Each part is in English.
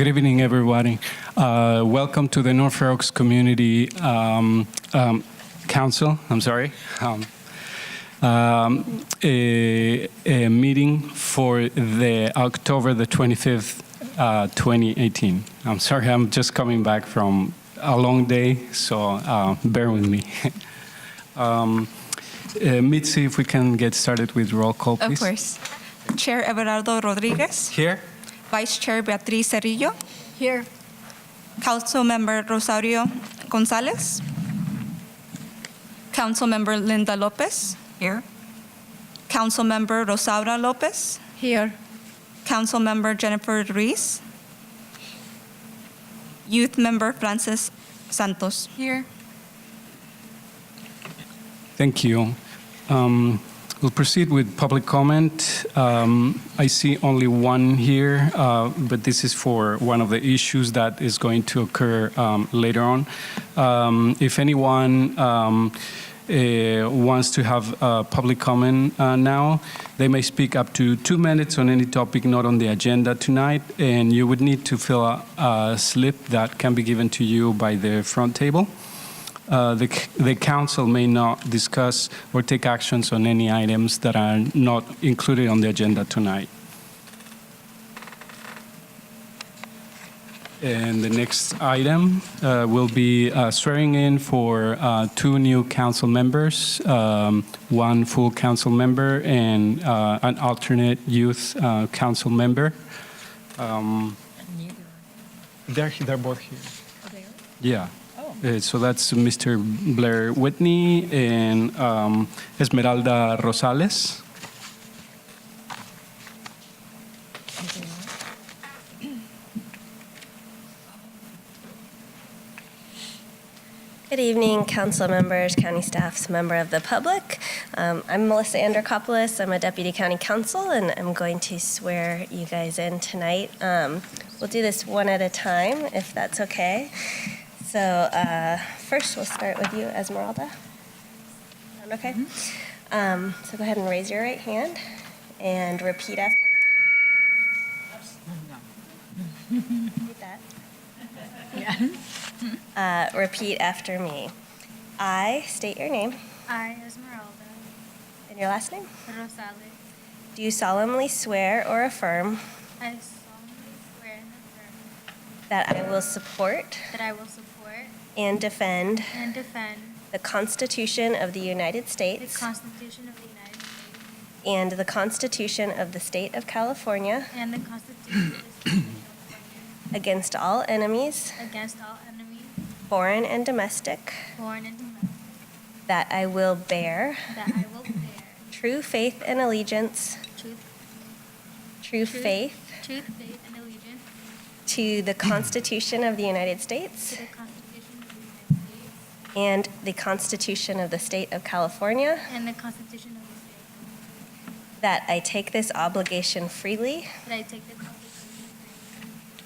Good evening, everybody. Welcome to the North Fair Oaks Community Council. A meeting for the October the 25th, 2018. I'm sorry, I'm just coming back from a long day, so bear with me. Mitzi, if we can get started with roll call, please. Of course. Chair Everardo Rodriguez. Here. Vice Chair Beatriz Cerrillo. Here. Council Member Rosario Gonzalez. Council Member Linda Lopez. Here. Council Member Rosaura Lopez. Here. Council Member Jennifer Ruiz. Youth Member Francis Santos. Here. Thank you. We'll proceed with public comment. I see only one here, but this is for one of the issues that is going to occur later on. If anyone wants to have public comment now, they may speak up to 2 minutes on any topic not on the agenda tonight, and you would need to fill a slip that can be given to you by the front table. The council may not discuss or take actions on any items that are not included on the agenda tonight. And the next item will be swearing in for 2 new council members, 1 full council member and an alternate youth council member. They're both here. Yeah. So that's Mr. Blair Whitney and Esmeralda Rosales. Good evening, council members, county staffs, member of the public. I'm Melissa Andrikopoulos. I'm a deputy county counsel, and I'm going to swear you guys in tonight. We'll do this one at a time, if that's okay. So first, we'll start with you, Esmeralda. Sound okay? So go ahead and raise your right hand and repeat after me. Repeat that. Yeah. Repeat after me. I state your name I, Esmeralda and your last name. Rosales, Do solemnly swear or affirm I solemnly swear and affirm that I will support that I will support and defend and defend the Constitution of the United the States Constitution of the United States and the Constitution of the State of California and the Constitution of the State of California against all enemies, against all enemies, foreign and domestic, foreign and domestic, that I will bear that I will bear true faith and allegiance, true faith truth, faith, and allegiance to the Constitution of the United States to the Constitution of the United States and the Constitution of the State of California, and the Constitution of the State of California, that I take this obligation freely that I take the obligation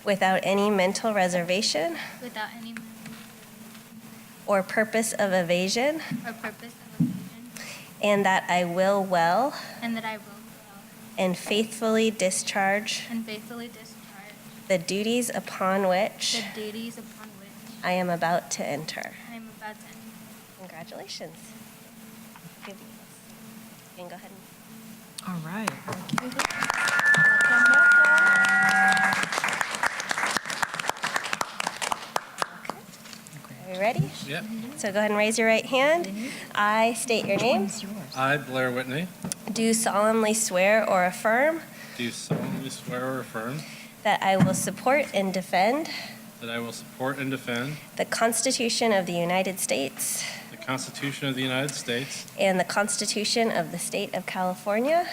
without any mental reservation without any or purpose of evasion, or purpose of evasion, and that I will well and that I will well and faithfully discharge and faithfully discharge the duties upon which the duties upon which I am about to enter. I am about to enter. Congratulations. Give me this. You can go ahead and All right. Are you ready? Yep. So go ahead and raise your right hand. I state your name. I, Blair Whitney, Do solemnly swear or affirm do solemnly swear or affirm that I will support and defend that I will support and defend the Constitution of the United States the Constitution of the United States and the Constitution of the State of California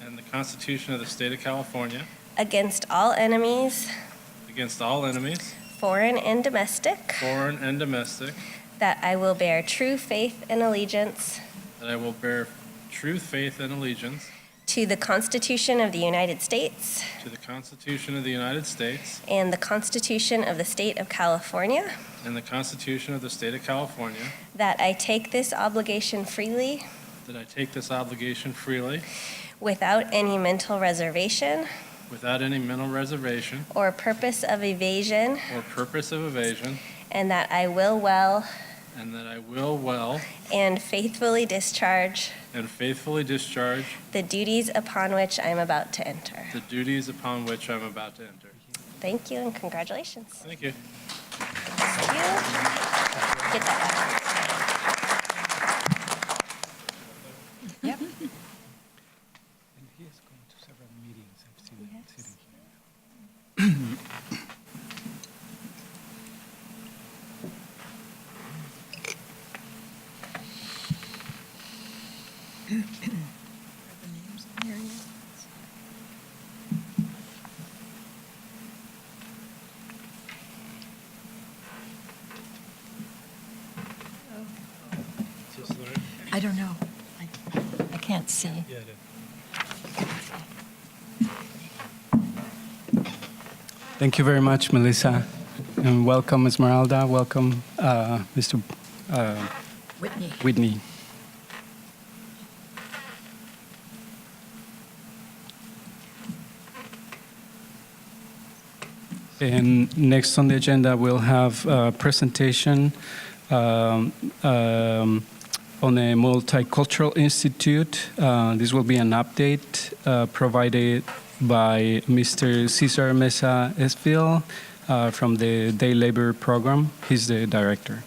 and the Constitution of the State of California against all enemies, against all enemies, foreign and domestic, foreign and domestic, that I will bear true faith and allegiance that I will bear true faith and allegiance to the Constitution of the United States to the Constitution of the United States and the Constitution of the State of California, and the Constitution of the State of California, that I take this obligation freely that I take this obligation freely without any mental reservation without any mental reservation or purpose of evasion, or purpose of evasion, and that I will well and that I will well and faithfully discharge and faithfully discharge the duties upon which I am about to enter. the duties upon which I'm about to enter. Thank you and congratulations. Thank you. Thank you. Get that back. And he has gone to several meetings. I've seen him sitting here. I don't know. I can't see. Thank you very much, Melissa. And welcome, Esmeralda. Welcome, Mr. Whitney. Whitney. And next on the agenda, we'll have a presentation on a Multicultural Institute. This will be an update provided by Mr. Cesar Mesa Esfil from the Day Labor Program. He's the director.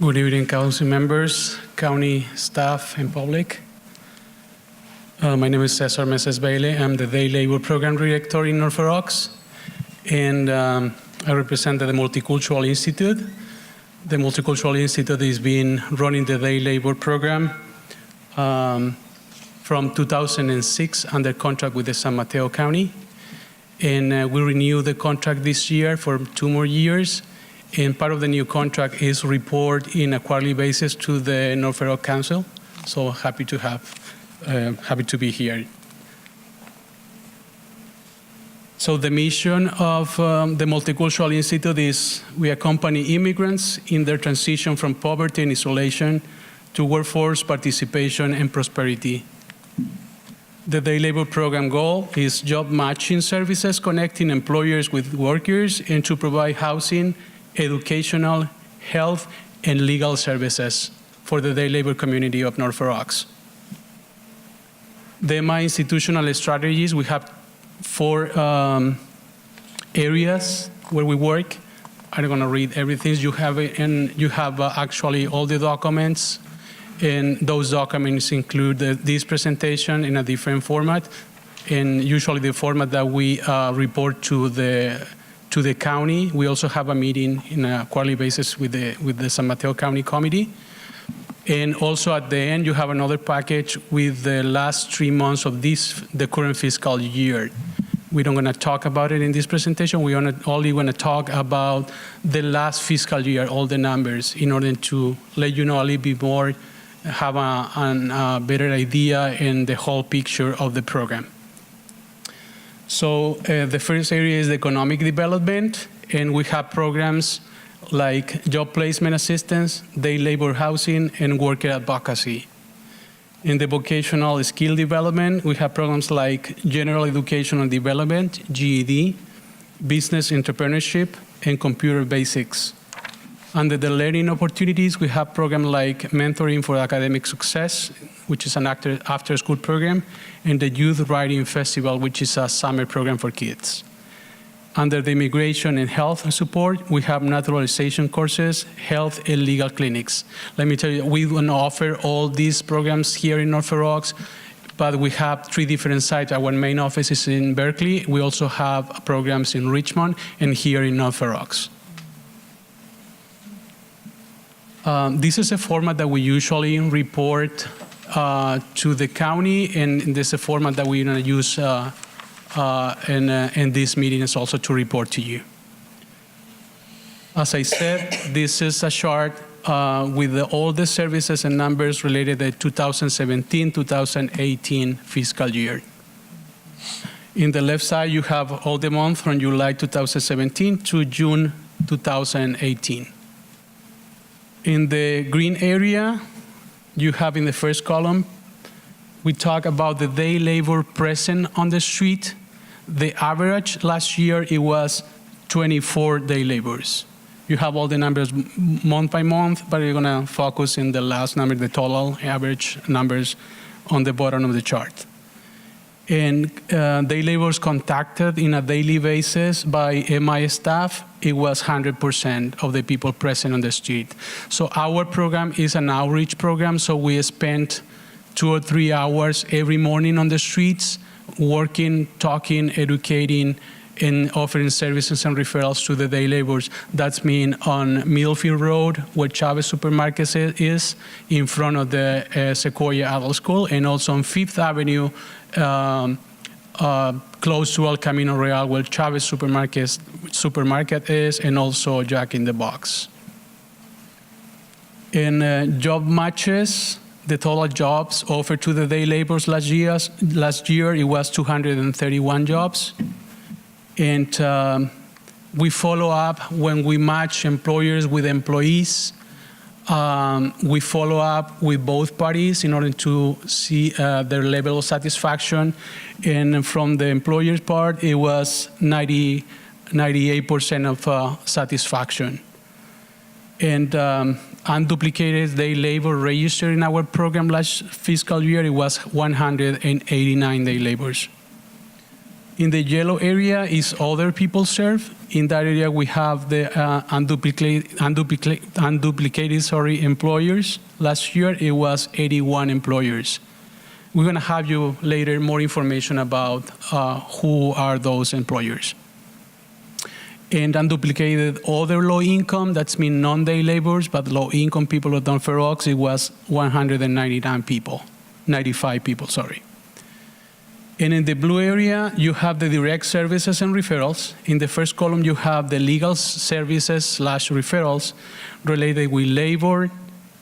Good evening, council members, county staff, and public. My name is Cesar Meses Bailey. I'm the Day Labor Program Director in North Rocks, and I represent the Multicultural Institute. The Multicultural Institute has been running the Day Labor Program from 2006 under contract with the San Mateo County. And we renewed the contract this year for 2 more years. And part of the new contract is report in a quarterly basis to the North Rock Council. So happy to be here. So the mission of the Multicultural Institute is we accompany immigrants in their transition from poverty and isolation to workforce participation and prosperity. The Day Labor Program goal is job matching services connecting employers with workers and to provide housing, educational, health, and legal services for the day labor community of North Rocks. The MI institutional strategies, we have 4 areas where we work. I'm going to read everything. You have it, and you have actually all the documents, and those documents include this presentation in a different format, and usually the format that we report to the county. We also have a meeting in a quarterly basis with the San Mateo County Committee. And also at the end, you have another package with the last 3 months of the current fiscal year. We don't going to talk about it in this presentation. We only going to talk about the last fiscal year, all the numbers, in order to let you know a little bit more, have a better idea and the whole picture of the program. So the first area is economic development, and we have programs like job placement assistance, day labor housing, and worker advocacy. In the vocational skill development, we have programs like general educational development, GED, business entrepreneurship, and computer basics. Under the learning opportunities, we have programs like mentoring for academic success, which is an after-school program, and the Youth Writing Festival, which is a summer program for kids. Under the immigration and health support, we have naturalization courses, health, and legal clinics. Let me tell you, we don't offer all these programs here in North Rocks, but we have 3 different sites. Our main office is in Berkeley. We also have programs in Richmond and here in North Rocks. This is a format that we usually report to the county, and this is a format that we're going to use in this meeting is also to report to you. As I said, this is a chart with all the services and numbers related to the 2017-2018 fiscal year. In the left side, you have all the months from July 2017 to June 2018. In the green area, you have in the first column, we talk about the day labor present on the street. The average last year, it was 24 day laborers. You have all the numbers month by month, but we're gonna focus in the last number, the total average numbers on the bottom of the chart. And day laborers contacted in a daily basis by MI staff, it was 100% of the people present on the street. So our program is an outreach program, so we spent 2 or 3 hours every morning on the streets, working, talking, educating, and offering services and referrals to the day laborers. That's mean on Middlefield Road, where Chavez Supermarket is, in front of the Sequoia Adult School, and also on Fifth Avenue, close to El Camino Real, where Chavez Supermarket is, and also Jack in the Box. In job matches, the total jobs offered to the day laborers last year, it was 231 jobs. And we follow up when we match employers with employees. We follow up with both parties in order to see their level of satisfaction. And from the employer's part, it was 98% of satisfaction. And unduplicated day labor registered in our program last fiscal year, it was 189 day laborers. In the yellow area is other people served. In that area, we have the unduplicated employers. Last year, it was 81 employers. We're going to have you later more information about who are those employers. And unduplicated other low income, that's mean non-day laborers, but low income people of Don Fair Oaks, it was 199 people, 95 people, sorry. And in the blue area, you have the direct services and referrals. In the first column, you have the legal services / referrals related with labor,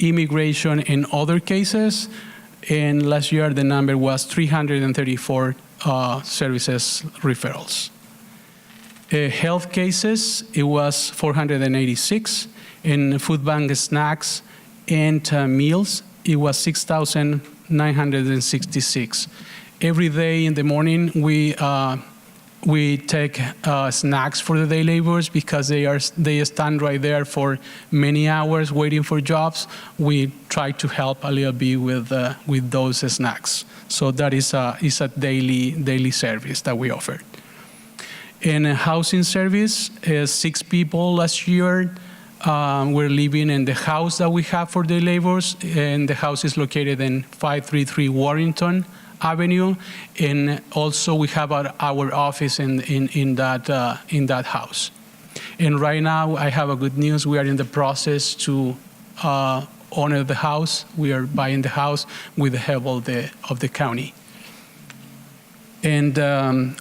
immigration, and other cases. And last year, the number was 334 services referrals. Health cases, it was 486. In food bank snacks and meals, it was 6,966. Every day in the morning, we take snacks for the day laborers because they stand right there for many hours waiting for jobs. We try to help a little bit with those snacks. So that is a daily service that we offer. In a housing service, 6 people last year were living in the house that we have for the laborers, and the house is located in 533 Warrington Avenue, and also we have our office in that house. And right now, I have a good news. We are in the process to honor the house. We are buying the house with the help of the county. And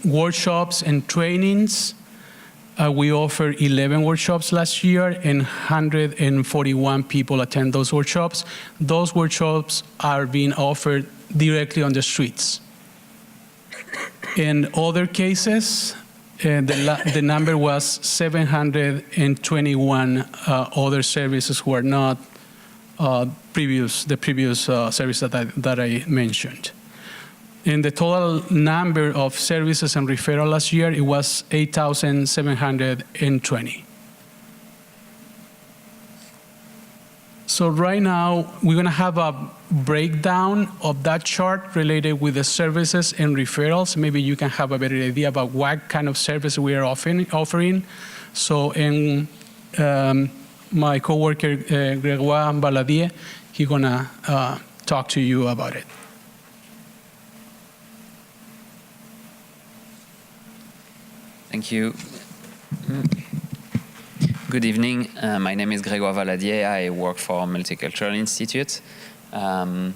workshops and trainings, we offered 11 workshops last year, and 141 people attend those workshops. Those workshops are being offered directly on the streets. In other cases, the number was 721 other services who are not the previous service that I mentioned. And the total number of services and referral last year, it was 8,720. So right now, we're going to have a breakdown of that chart related with the services and referrals. Maybe you can have a better idea about what kind of service we are offering. So my coworker, Gregoire Valadier, he's going to talk to you about it. Thank you. Good evening. My name is Grégoire Valadier. I work for Multicultural Institute. Good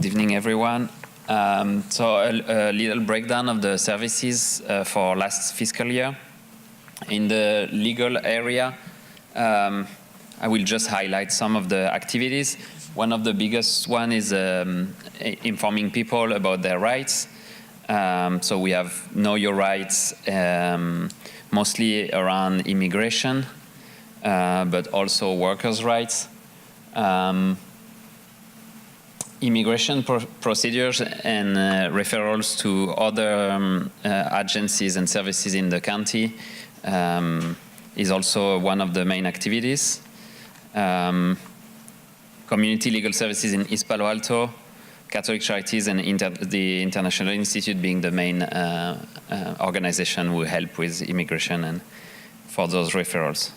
evening, everyone. So a little breakdown of the services for last fiscal year. In the legal area, I will just highlight some of the activities. One of the biggest one is informing people about their rights. So we have Know Your Rights, mostly around immigration, but also workers' rights. immigration procedures and referrals to other agencies and services in the county is also one of the main activities. Community legal services in East Palo Alto, Catholic Charities, and the International Institute being the main organization who help with immigration and for those referrals.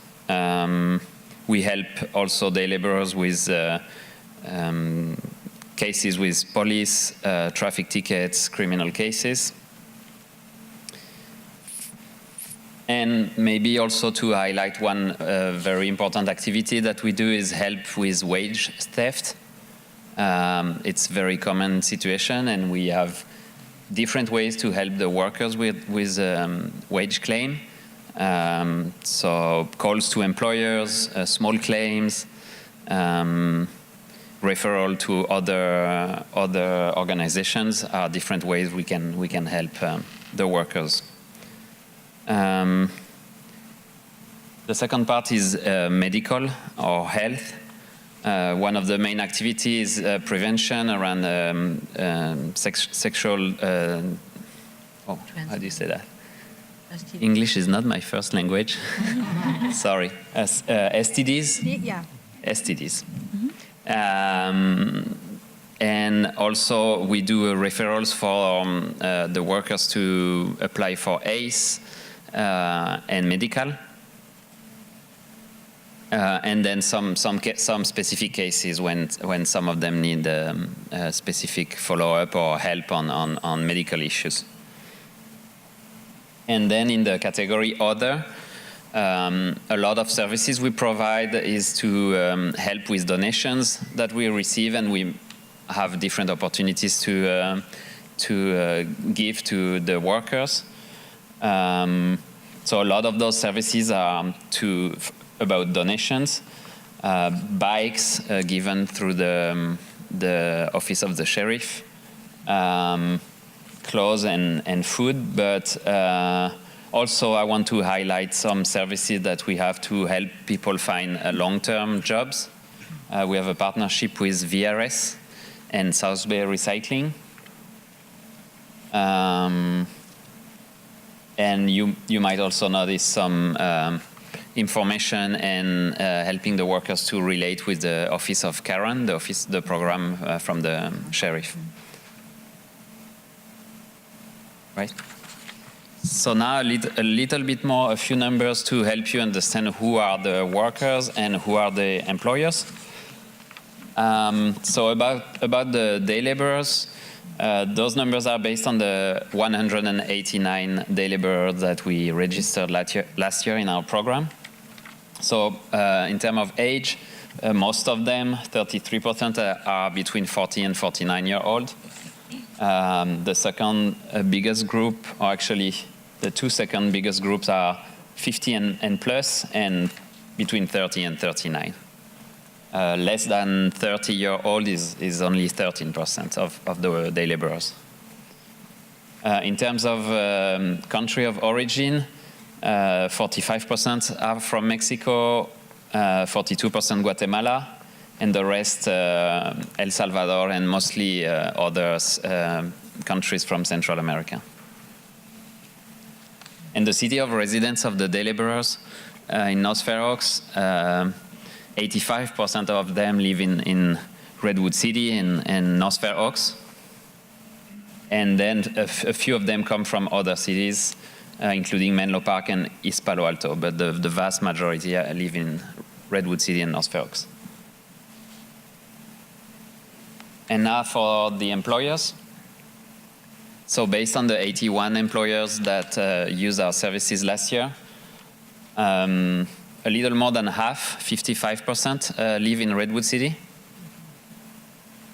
We help also day laborers with cases with police, traffic tickets, criminal cases. And maybe also to highlight one very important activity that we do is help with wage theft. It's a very common situation, and we have different ways to help the workers with wage claim. So calls to employers, small claims, referral to other organizations are different ways we can help the workers. The second part is medical or health. One of the main activities is prevention around sexual. How do you say that? STD. English is not my first language. Sorry. STDs. Yeah. STDs. And also we do referrals for the workers to apply for ACE and medical. And then some specific cases when some of them need specific follow-up or help on medical issues. And then in the category other, a lot of services we provide is to help with donations that we receive, and we have different opportunities to give to the workers. So a lot of those services are about donations, bikes given through the office of the sheriff, clothes and food, but also I want to highlight some services that we have to help people find long-term jobs. We have a partnership with VRS and South Bay Recycling. And you might also notice some information and helping the workers to relate with the office of Karen, the program from the sheriff. Right. So now a little bit more, a few numbers to help you understand who are the workers and who are the employers. So about the day laborers, those numbers are based on the 189 day laborers that we registered last year in our program. So in terms of age, most of them, 33%, are between 40 and 49 years old. The second biggest group, or actually the two second biggest groups, are 50 and plus, and between 30 and 39. Less than 30-year-old is only 13% of the day laborers. In terms of country of origin, 45% are from Mexico, 42% Guatemala, and the rest El Salvador and mostly other countries from Central America. And the city of residence of the day laborers in North Fair Oaks, 85% of them live in Redwood City and North Fair Oaks. And then a few of them come from other cities, including Menlo Park and East Palo Alto, but the vast majority live in Redwood City and North Fair Oaks. And now for the employers. So based on the 81 employers that used our services last year, a little more than half, 55%, live in Redwood City.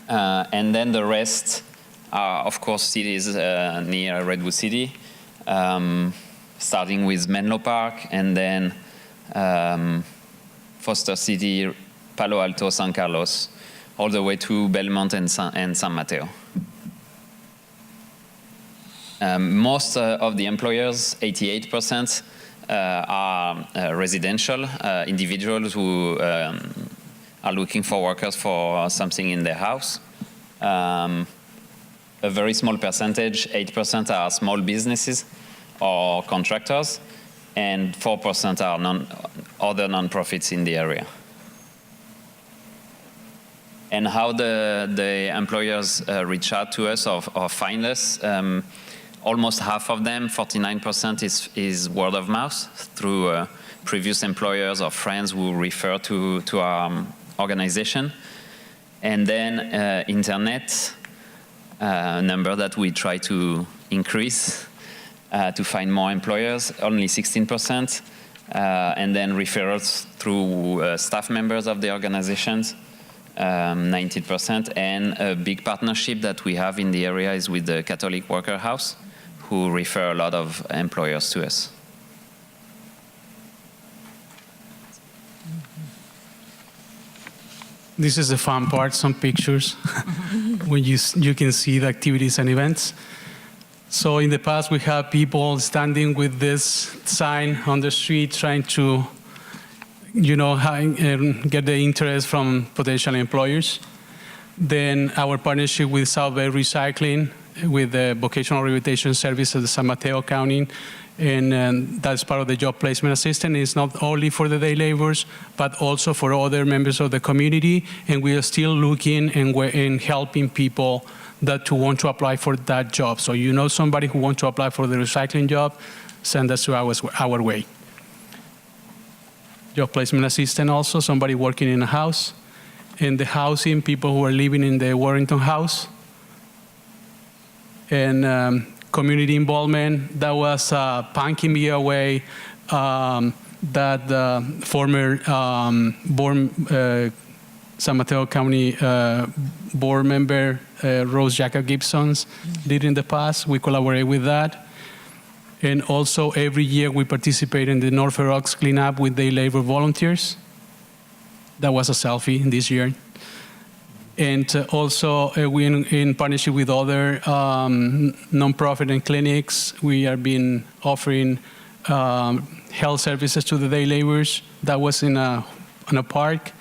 And then the rest are, of course, cities near Redwood City, starting with Menlo Park, and then Foster City, Palo Alto, San Carlos, all the way to Belmont and San Mateo. Most of the employers, 88%, are residential individuals who are looking for workers for something in their house. a very small percentage, 8% are small businesses or contractors, and 4% are other nonprofits in the area. And how the employers reach out to us or find us, almost half of them, 49%, is word of mouth through previous employers or friends who refer to our organization. And then internet, number that we try to increase to find more employers, only 16%. And then referrals through staff members of the organizations, 19%. And a big partnership that we have in the area is with the Catholic Worker House, who refer a lot of employers to us. This is the fun part, some pictures, when you can see the activities and events. So in the past, we have people standing with this sign on the street trying to, get the interest from potential employers. Then our partnership with South Bay Recycling, with the Vocational Rehabilitation Service of the San Mateo County, and that's part of the job placement assistance. It's not only for the day laborers, but also for other members of the community. And we are still looking and helping people that to want to apply for that job. So you know somebody who wants to apply for the recycling job, send us to our way. Job placement assistant also, somebody working in a house. And the housing, people who are living in the Warrington house. And community involvement, that was Punkin BOA, that the former San Mateo County board member, Rose Jacob Gibsons, did in the past. We collaborate with that. And also every year we participate in the North Fair Oaks cleanup with day labor volunteers. That was a selfie this year. And also, we in partnership with other nonprofit and clinics, we have been offering health services to the day laborers. That was in a park.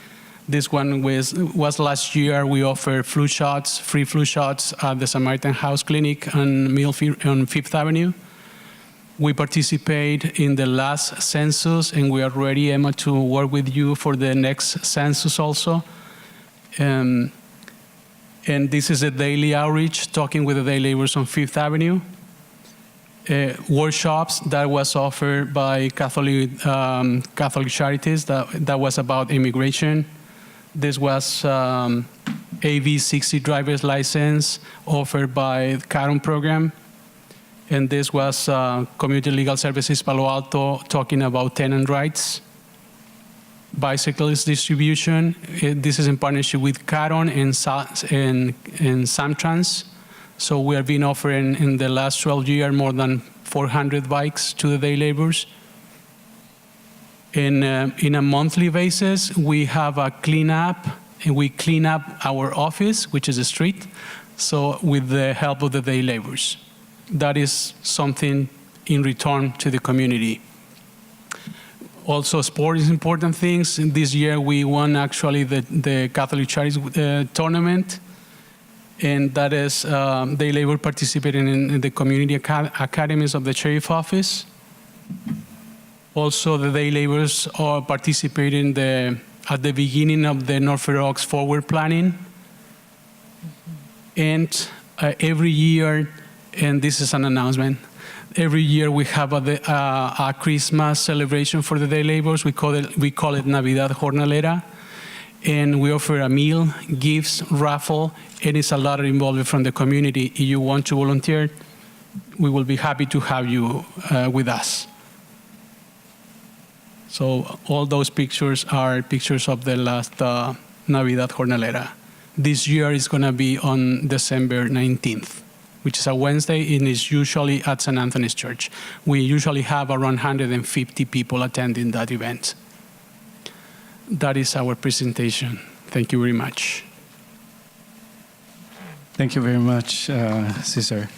This one was last year. We offered flu shots, free flu shots at the Samaritan House Clinic on Fifth Avenue. We participate in the last census, and we are ready, Emma, to work with you for the next census also. And this is a daily outreach, talking with the day laborers on Fifth Avenue. Workshops that was offered by Catholic Charities, that was about immigration. This was AV-60 driver's license offered by Caron program. And this was Community Legal Services Palo Alto talking about tenant rights. Bicyclist distribution. This is in partnership with Caron and Samtrans. So we have been offering in the last 12 years more than 400 bikes to the day laborers. In a monthly basis, we have a cleanup, and we clean up our office, which is a street, so with the help of the day laborers. That is something in return to the community. Also, sport is important things. This year, we won actually the Catholic Charities tournament, and that is day labor participating in the community academies of the sheriff office. Also, the day laborers are participating at the beginning of the North Fair Oaks forward planning. And every year, and this is an announcement, every year we have a Christmas celebration for the day laborers. We call it Navidad Jornalera. And we offer a meal, gifts, raffle, and it's a lot of involvement from the community. If you want to volunteer, we will be happy to have you with us. So all those pictures are pictures of the last Navidad Jornalera. This year is going to be on December 19th. Which is a Wednesday, and is usually at St. Anthony's Church. We usually have around 150 people attending that event. That is our presentation. Thank you very much. Thank you very much, Cesar.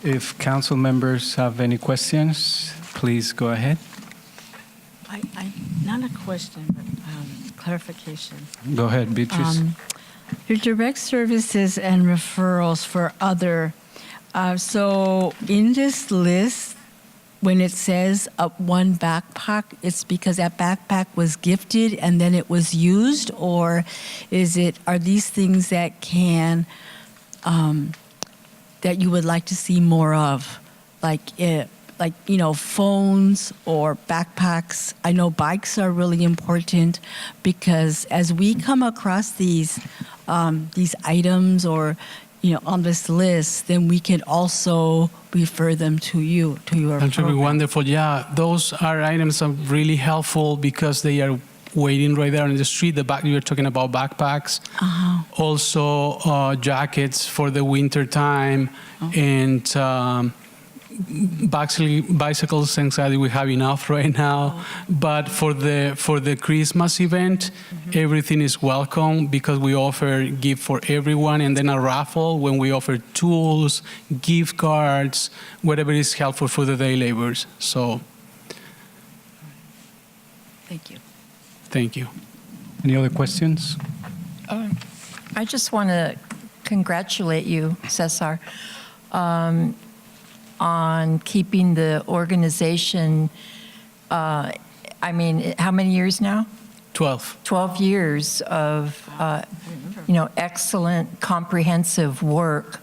If council members have any questions, please go ahead. Not a question, but clarification. Go ahead, Beatrice. Your direct services and referrals for other. So in this list, when it says one backpack, it's because that backpack was gifted and then it was used, or are these things that can that you would like to see more of, like phones or backpacks? I know bikes are really important because as we come across these items or on this list, then we can also refer them to you, to your That would be program. wonderful. Yeah, those are items that are really helpful because they are waiting right there on the street. You were talking about backpacks, also jackets for the winter time, and bicycles. Thankfully, we have enough right now. But for the Christmas event, everything is welcome because we offer gift for everyone, and then a raffle when we offer tools, gift cards, whatever is helpful for the day laborers. So, Thank you. thank you. Any other questions? I just want to congratulate you, Cesar, on keeping the organization. I mean, how many years now? 12. 12 years of, excellent, comprehensive work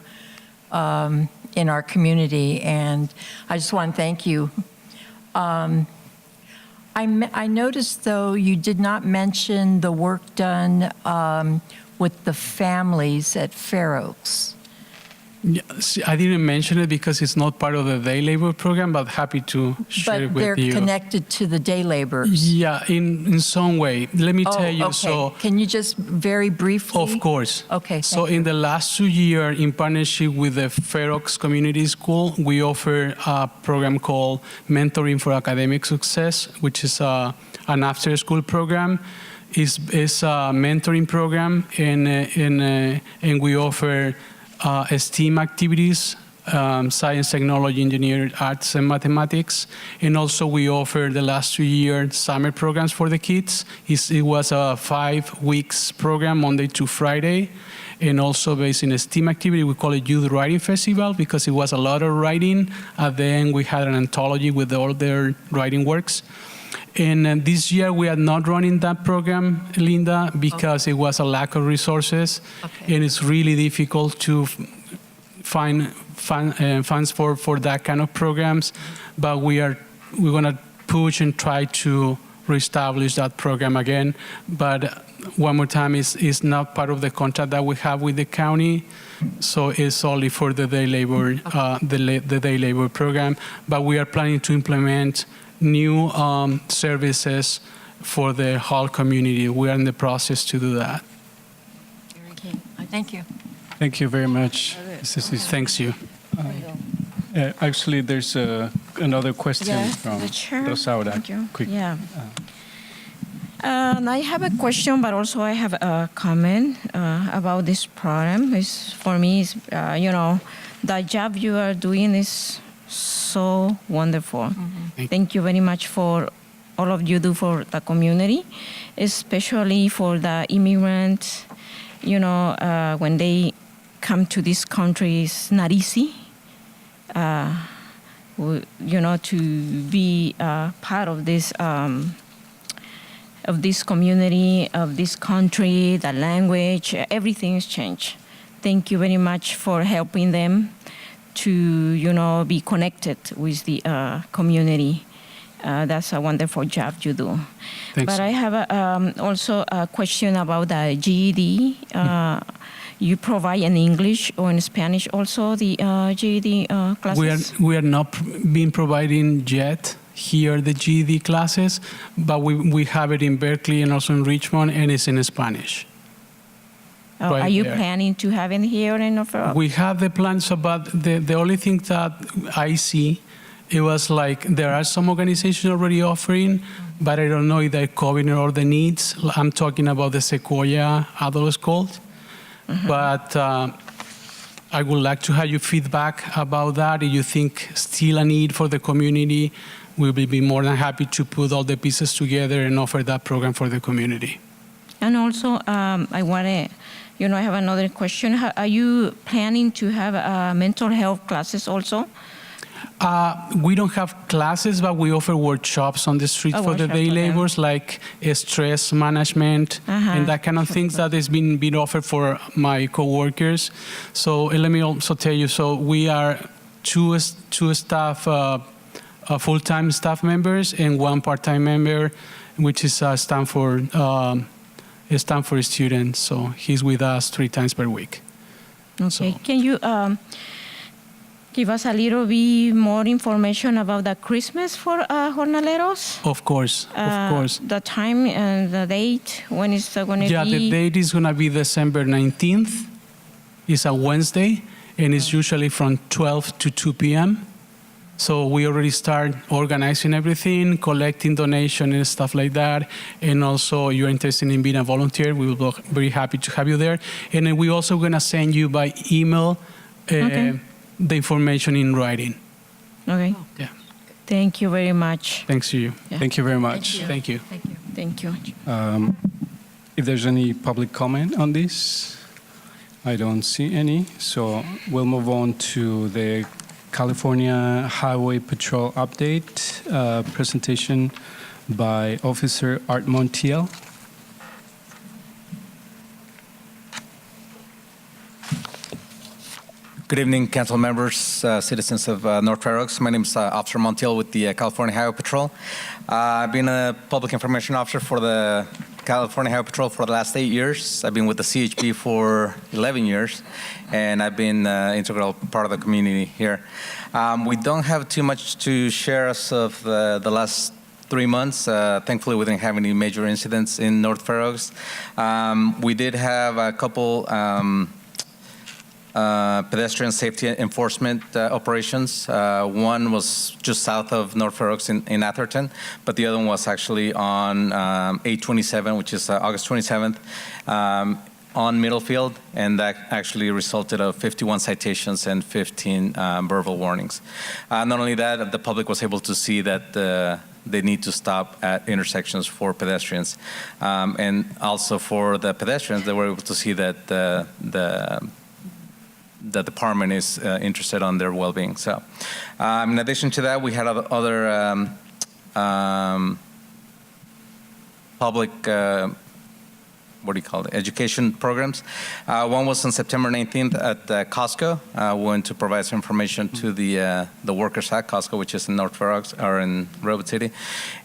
in our community, and I just want to thank you. I noticed, though, you did not mention the work done with the families at Fair Oaks. Yeah, see, I didn't mention it because it's not part of the day labor program, but happy to share it But with they're you. connected to the day laborers. Yeah, in some way. Let me tell you. Okay. So, Can you just very briefly? of course. Okay, So thank in the last 2 years, in partnership with the Fair Oaks Community School, we offer a program called Mentoring for Academic Success, which is an after-school program. It's a mentoring program, and we offer STEAM activities, science, technology, engineering, arts, and mathematics. And also we offer the last 2 years summer programs for the kids. It was a 5 weeks program, Monday to Friday. And also based in a STEAM activity, we call it Youth Writing Festival because it was a lot of writing. At the end, we had an anthology with all their writing works. And this year we are not running that program, Linda, because it was a lack of resources, and it's really difficult to find funds for that kind of programs. But we're going to push and try to reestablish that program again. But one more time, it's not part of the contract that we have with the county, so it's only for the day labor, the day labor program. But we are planning to implement new services for the whole community. We are in the process to do that. Okay, thank you. Thank you very much. Thanks you. Actually, there's another question from the chair. Rosaura. Thank you. Quick. Yeah. And I have a question, but also I have a comment about this program. For me, the job you are doing is so wonderful. Thank you very much for all of you do for the community, especially for the immigrants. When they come to this country, it's not easy. To be part of this community, of this country, the language, everything has changed. Thank you very much for helping them to, be connected with the community. That's a wonderful job you do. Thanks. But I have also a question about the GED. You provide in English or in Spanish also the GED classes? We are not been providing yet here the GED classes, but we have it in Berkeley and also in Richmond, and it's in Spanish. Right Are you there. planning to have it here in Fair Oaks? We have the plans, but the only thing that I see, it was like there are some organizations already offering, but I don't know if they're covering all the needs. I'm talking about the Sequoia Adult School. But I would like to have your feedback about that. If you think still a need for the community, we will be more than happy to put all the pieces together and offer that program for the community. And also, I want to I have another question. Are you planning to have mental health classes also? We don't have classes, but we offer workshops on the street Oh, for the workshop day for them. laborers, like stress management and that kind of things that is being offered for my coworkers. So let me also tell you, so we are two staff, full-time staff members and one part-time member, which is a Stanford student. So he's with us 3 times per week. Okay. So- Can you give us a little bit more information about the Christmas for jornaleros? Of course. The time and the date, when it's going to Yeah, be? the date is going to be December 19th. It's a Wednesday, and it's usually from 12 to 2 p.m. So we already start organizing everything, collecting donation and stuff like that. And also, you're interested in being a volunteer, we will be very happy to have you there. And then we're also going to send you by email Okay. the information in writing. Okay. Yeah. Thank you very much. Thanks to you. Yeah. Thank you very much. Thank you. Thank you. If there's any public comment on this, I don't see any. So we'll move on to the California Highway Patrol update presentation by Officer Art Montiel. Good evening, council members, citizens of North Fair Oaks. My name is Officer Montiel with the California Highway Patrol. I've been a public information officer for the California Highway Patrol for the last 8 years. I've been with the CHP for 11 years, and I've been an integral part of the community here. We don't have too much to share as of the last 3 months. Thankfully, we didn't have any major incidents in North Fair Oaks. We did have a couple pedestrian safety enforcement operations. One was just south of North Fair Oaks in Atherton, but the other one was actually on 8/27, which is August 27th, on Middlefield, and that actually resulted of 51 citations and 15 verbal warnings. Not only that, the public was able to see that they need to stop at intersections for pedestrians. And also for the pedestrians, they were able to see that the department is interested on their well-being. So, in addition to that, we had other public, education programs. One was on September 19th at Costco. We went to provide some information to the workers at Costco, which is in North Fair Oaks, or in Redwood City.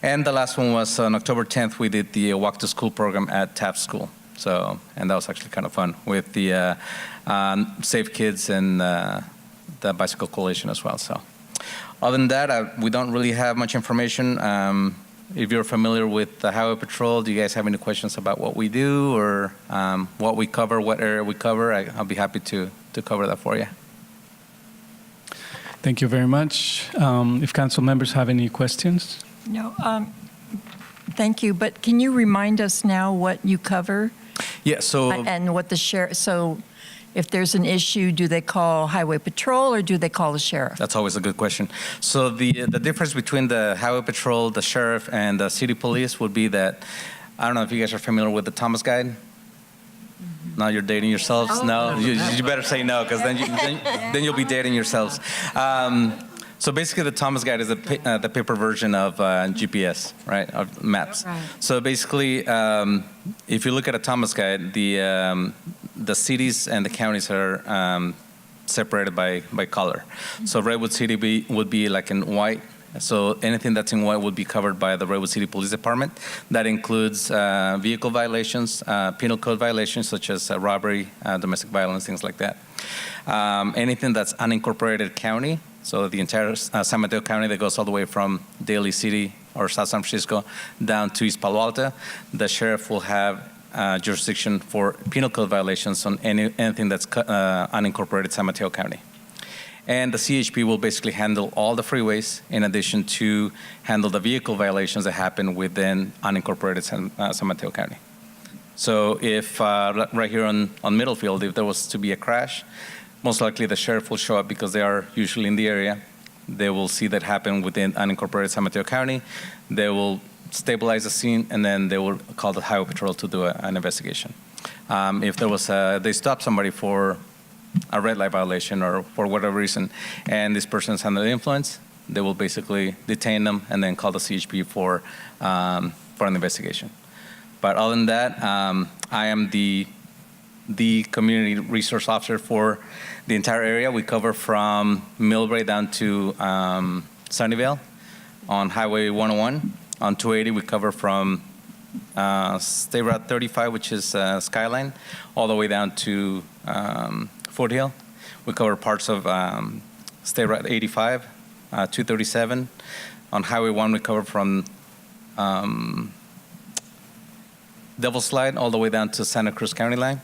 And the last one was on October 10th. We did the Walk to School program at Taft School. So, and that was actually kind of fun with the Safe Kids and the Bicycle Coalition as well. So, other than that, we don't really have much information. If you're familiar with the Highway Patrol, do you guys have any questions about what we do or what we cover, what area we cover? I'll be happy to cover that for you. Thank you very much. If council members have any questions? No, thank you. But can you remind us now what you cover? Yeah, so And what the sheriff, so if there's an issue, do they call Highway Patrol or do they call the sheriff? that's always a good question. So the difference between the Highway Patrol, the sheriff, and the city police would be that, I don't know if you guys are familiar with the Thomas Guide. Now you're dating yourselves? No? You better say no, because then you'll be dating yourselves. So basically, the Thomas Guide is the paper version of GPS, right, of maps. Right. So basically, if you look at a Thomas Guide, the cities and the counties are separated by color. So Redwood City would be like in white. So anything that's in white would be covered by the Redwood City Police Department. That includes vehicle violations, penal code violations such as robbery, domestic violence, things like that. Anything that's unincorporated county, so the entire San Mateo County that goes all the way from Daly City or South San Francisco down to East Palo Alto, the sheriff will have jurisdiction for penal code violations on anything that's unincorporated San Mateo County. And the CHP will basically handle all the freeways in addition to handle the vehicle violations that happen within unincorporated San Mateo County. So if right here on Middlefield, if there was to be a crash, most likely the sheriff will show up because they are usually in the area. They will see that happen within unincorporated San Mateo County. They will stabilize the scene, and then they will call the Highway Patrol to do an investigation. If there was they stop somebody for a red light violation or for whatever reason, and this person is under the influence, they will basically detain them and then call the CHP for an investigation. But other than that, I am the community resource officer for the entire area. We cover from Millbrae down to Sunnyvale on Highway 101. On 280, we cover from State Route 35, which is Skyline, all the way down to Foothill. We cover parts of State Route 85, 237. On Highway 1, we cover from Devil's Slide all the way down to Santa Cruz County line.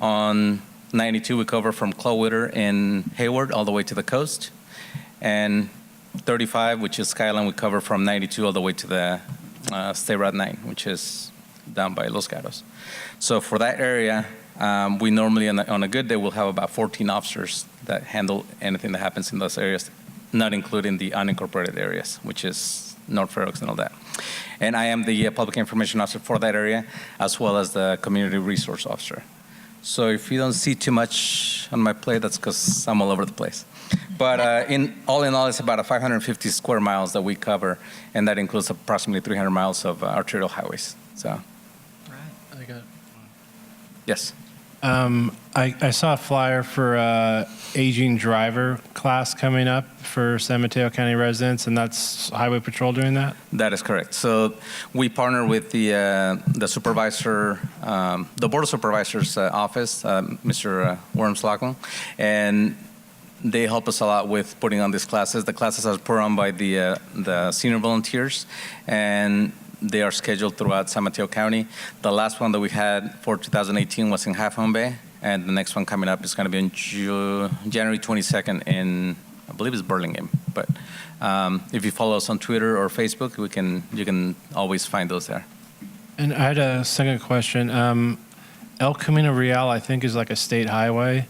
On 92, we cover from Cloudwater in Hayward all the way to the coast. And 35, which is Skyline, we cover from 92 all the way to the State Route 9, which is down by Los Gatos. So for that area, we normally, on a good day, will have about 14 officers that handle anything that happens in those areas, not including the unincorporated areas, which is North Fair Oaks and all that. And I am the public information officer for that area, as well as the community resource officer. So if you don't see too much on my plate, that's because I'm all over the place. But in all, it's about 550 square miles that we cover, and that includes approximately 300 miles of arterial highways. So, I got yes. I saw a flyer for aging driver class coming up for San Mateo County residents, and that's Highway Patrol doing that? That is correct. So we partner with the supervisor, the Board of Supervisors office, Mr. Wormslagen, and they help us a lot with putting on these classes. The classes are put on by the senior volunteers, and they are scheduled throughout San Mateo County. The last one that we had for 2018 was in Half Moon Bay, and the next one coming up is going to be on January 22nd in, I believe it's Burlingame. But if you follow us on Twitter or Facebook, you can always find those there. And I had a second question. El Camino Real, I think, is like a state highway.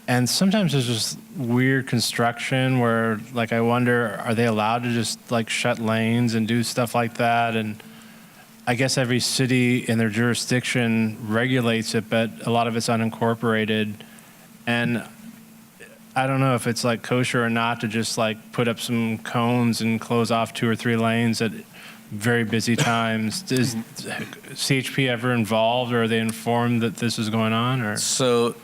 And sometimes there's just weird construction where, like, I wonder, are they allowed to just, like, shut lanes and do stuff like that? And I guess every city in their jurisdiction regulates it, but a lot of it's unincorporated. And I don't know if it's, like, kosher or not to just, like, put up some cones and close off 2 or 3 lanes at very busy times. Is CHP ever involved, or are they informed that this is going on? Or So,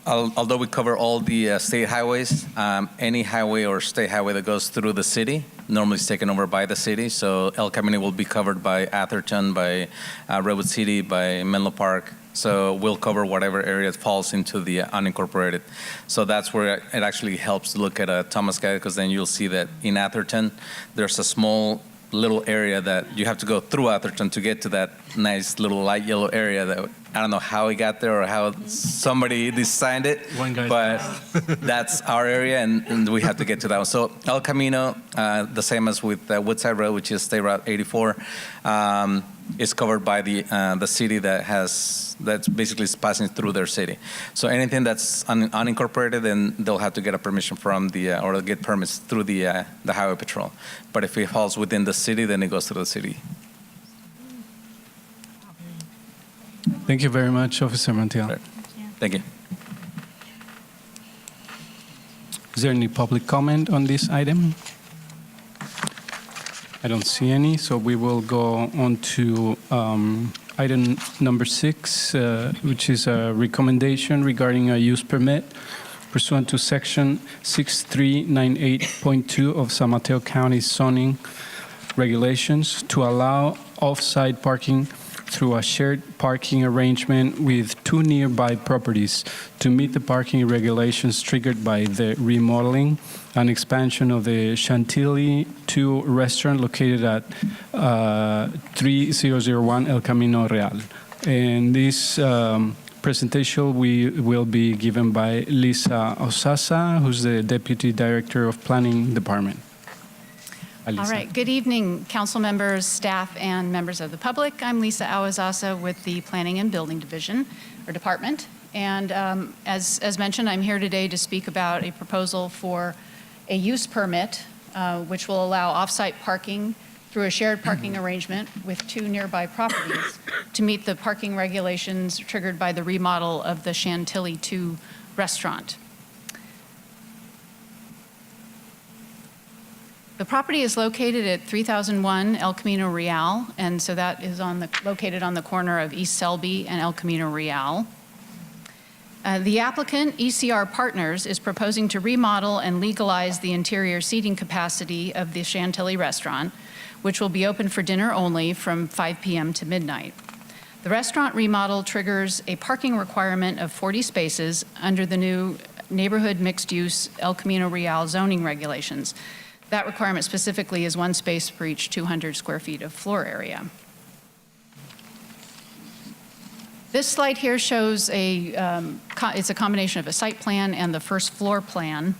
although we cover all the state highways, any highway or state highway that goes through the city normally is taken over by the city. So El Camino will be covered by Atherton, by Redwood City, by Menlo Park. So we'll cover whatever area falls into the unincorporated. So that's where it actually helps to look at Thomas Guide, because then you'll see that in Atherton, there's a small little area that you have to go through Atherton to get to that nice little light yellow area that I don't know how it got there or how somebody designed it, but that's our area, and we have to get to that one. So El Camino, the same as with Woodside Road, which is State Route 84, is covered by the city that's basically passing through their city. So anything that's unincorporated, then they'll have to get a permission from or get permits through the Highway Patrol. But if it falls within the city, then it goes through the city. Thank you very much, Officer Montiel. Right. Thank you. Is there any public comment on this item? I don't see any, so we will go on to item number 6, which is a recommendation regarding a use permit pursuant to Section 6398.2 of San Mateo County zoning regulations to allow off-site parking through a shared parking arrangement with 2 nearby properties to meet the parking regulations triggered by the remodeling and expansion of the Chantilly 2 restaurant located at 3001 El Camino Real. And this presentation will be given by Lisa Osasa, who's the Deputy Director of Planning Department. All right. Good evening, council members, staff, and members of the public. I'm Lisa Awazasa with the Planning and Building Division, or Department. And as mentioned, I'm here today to speak about a proposal for a use permit, which will allow off-site parking through a shared parking arrangement with 2 nearby properties to meet the parking regulations triggered by the remodel of the Chantilly 2 restaurant. The property is located at 3001 El Camino Real, and so that is located on the corner of East Selby and El Camino Real. The applicant, ECR Partners, is proposing to remodel and legalize the interior seating capacity of the Chantilly restaurant, which will be open for dinner only from 5 p.m. to midnight. The restaurant remodel triggers a parking requirement of 40 spaces under the new neighborhood mixed-use El Camino Real zoning regulations. That requirement specifically is 1 space for each 200 square feet of floor area. This slide here shows it's a combination of a site plan and the first floor plan.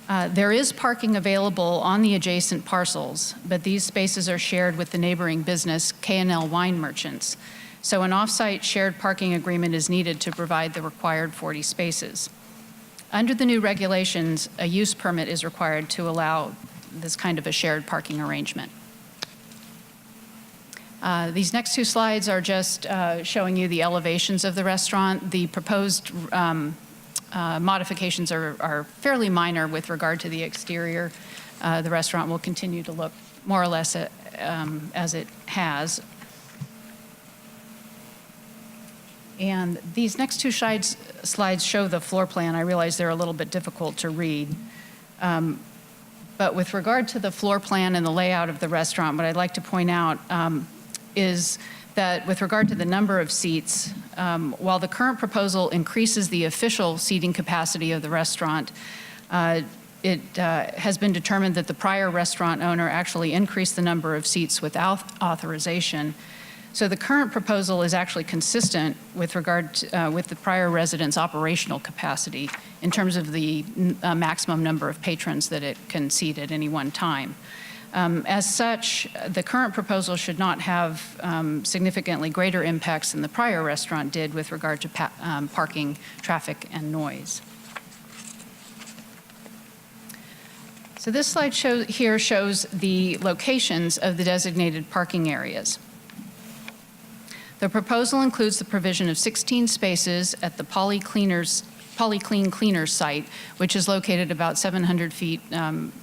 There is parking available on the adjacent parcels, but these spaces are shared with the neighboring business, K&L Wine Merchants. So an off-site shared parking agreement is needed to provide the required 40 spaces. Under the new regulations, a use permit is required to allow this kind of a shared parking arrangement. These next 2 slides are just showing you the elevations of the restaurant. The proposed modifications are fairly minor with regard to the exterior. The restaurant will continue to look more or less as it has. And these next 2 slides show the floor plan. I realize they're a little bit difficult to read. But with regard to the floor plan and the layout of the restaurant, what I'd like to point out is that with regard to the number of seats, while the current proposal increases the official seating capacity of the restaurant, it has been determined that the prior restaurant owner actually increased the number of seats without authorization. So the current proposal is actually consistent with regard to, with the prior resident's operational capacity in terms of the maximum number of patrons that it can seat at any one time. As such, the current proposal should not have significantly greater impacts than the prior restaurant did with regard to parking, traffic, and noise. So this slide here shows the locations of the designated parking areas. The proposal includes the provision of 16 spaces at the Polyclean Cleaners site, which is located about 700 feet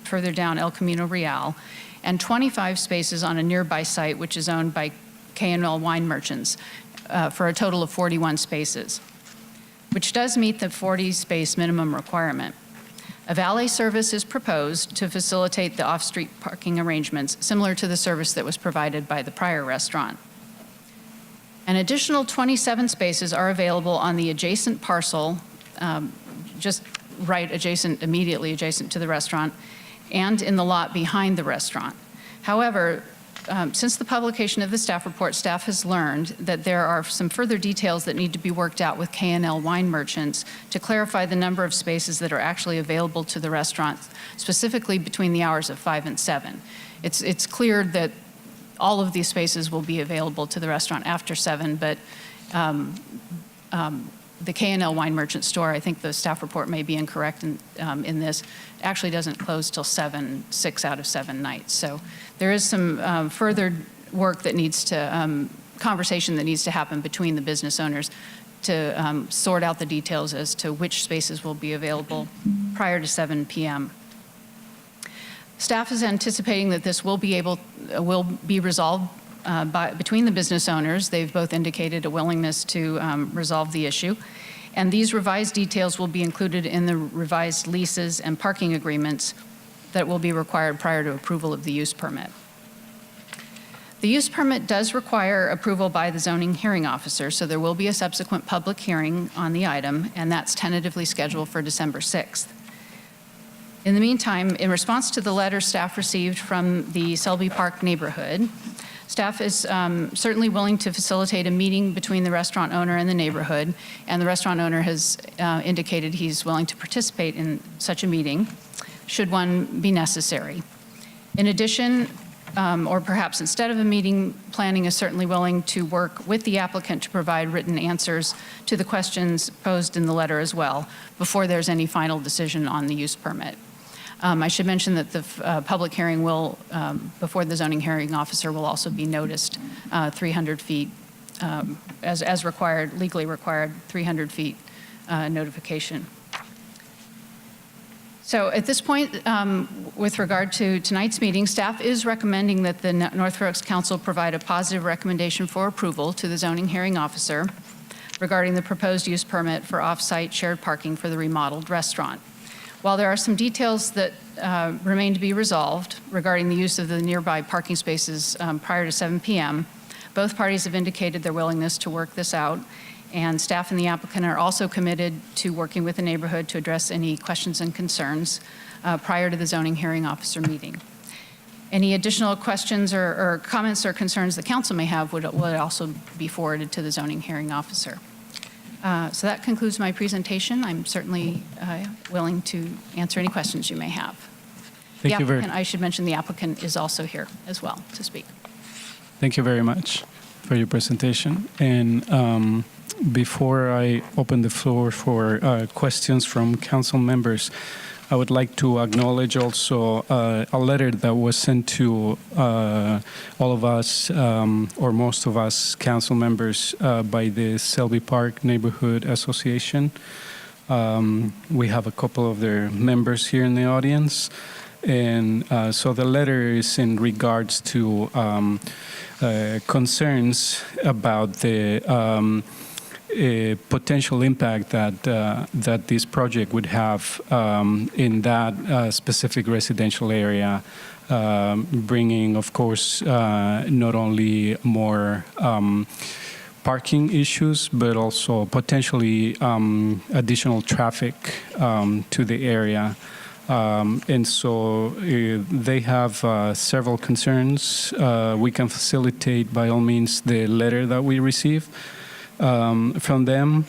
further down El Camino Real, and 25 spaces on a nearby site, which is owned by K&L Wine Merchants, for a total of 41 spaces, which does meet the 40-space minimum requirement. A valet service is proposed to facilitate the off-street parking arrangements, similar to the service that was provided by the prior restaurant. An additional 27 spaces are available on the adjacent parcel, just immediately adjacent to the restaurant, and in the lot behind the restaurant. However, since the publication of the staff report, staff has learned that there are some further details that need to be worked out with K&L Wine Merchants to clarify the number of spaces that are actually available to the restaurant, specifically between the hours of 5 and 7. It's clear that all of these spaces will be available to the restaurant after 7, but the K&L Wine Merchant store, I think the staff report may be incorrect in this, actually doesn't close till 6 out of 7 nights. So there is some further work that needs to, conversation that needs to happen between the business owners to sort out the details as to which spaces will be available prior to 7 p.m. Staff is anticipating that this will be resolved between the business owners. They've both indicated a willingness to resolve the issue. And these revised details will be included in the revised leases and parking agreements that will be required prior to approval of the use permit. The use permit does require approval by the zoning hearing officer, so there will be a subsequent public hearing on the item, and that's tentatively scheduled for December 6th. In the meantime, in response to the letter staff received from the Selby Park neighborhood, staff is certainly willing to facilitate a meeting between the restaurant owner and the neighborhood, and the restaurant owner has indicated he's willing to participate in such a meeting, should one be necessary. In addition, or perhaps instead of a meeting, planning is certainly willing to work with the applicant to provide written answers to the questions posed in the letter as well, before there's any final decision on the use permit. I should mention that the public hearing will, before the zoning hearing officer, will also be noticed 300 feet, as required, legally required, 300 feet notification. So at this point, with regard to tonight's meeting, staff is recommending that the North Fair Oaks Council provide a positive recommendation for approval to the zoning hearing officer regarding the proposed use permit for off-site shared parking for the remodeled restaurant. While there are some details that remain to be resolved regarding the use of the nearby parking spaces prior to 7 p.m., both parties have indicated their willingness to work this out, and staff and the applicant are also committed to working with the neighborhood to address any questions and concerns prior to the zoning hearing officer meeting. Any additional questions or comments or concerns the council may have would also be forwarded to the zoning hearing officer. So that concludes my presentation. I'm certainly willing to answer any questions you may have. Thank you very I should mention the applicant is also here as well to speak. Thank you very much for your presentation. And before I open the floor for questions from council members, I would like to acknowledge also a letter that was sent to all of us, or most of us council members, by the Selby Park Neighborhood Association. We have a couple of their members here in the audience. And so the letter is in regards to concerns about the potential impact that this project would have in that specific residential area, bringing, of course, not only more parking issues, but also potentially additional traffic to the area. And so they have several concerns. We can facilitate, by all means, the letter that we receive from them,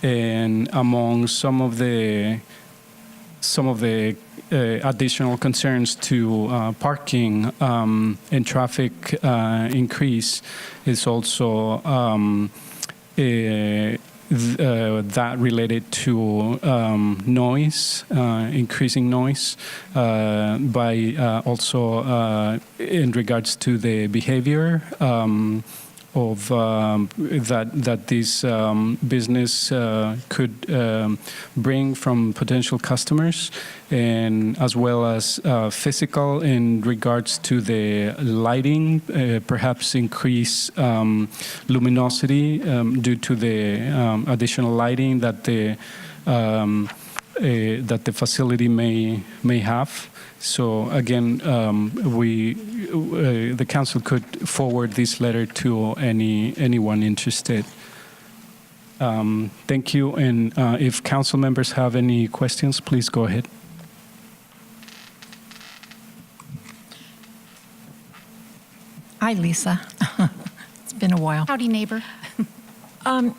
and among some of the additional concerns to parking and traffic increase is also that related to noise, increasing noise, by also in regards to the behavior of that this business could bring from potential customers, and as well as physical in regards to the lighting, perhaps increase luminosity due to the additional lighting that the facility may have. So again, the council could forward this letter to anyone interested. Thank you. And if council members have any questions, please go ahead. Hi, Lisa. It's been a while. Howdy, neighbor. I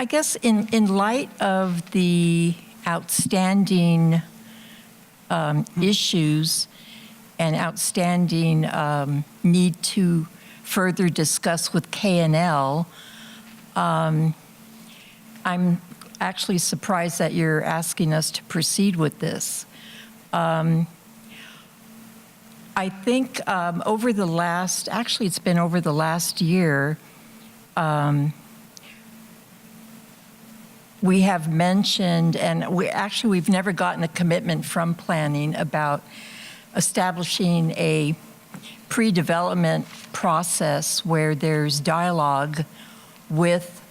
guess in light of the outstanding issues and outstanding need to further discuss with KNL, I'm actually surprised that you're asking us to proceed with this. I think over the last, actually it's been over the last year, we have mentioned, and we've never gotten a commitment from planning about establishing a pre-development process where there's dialogue with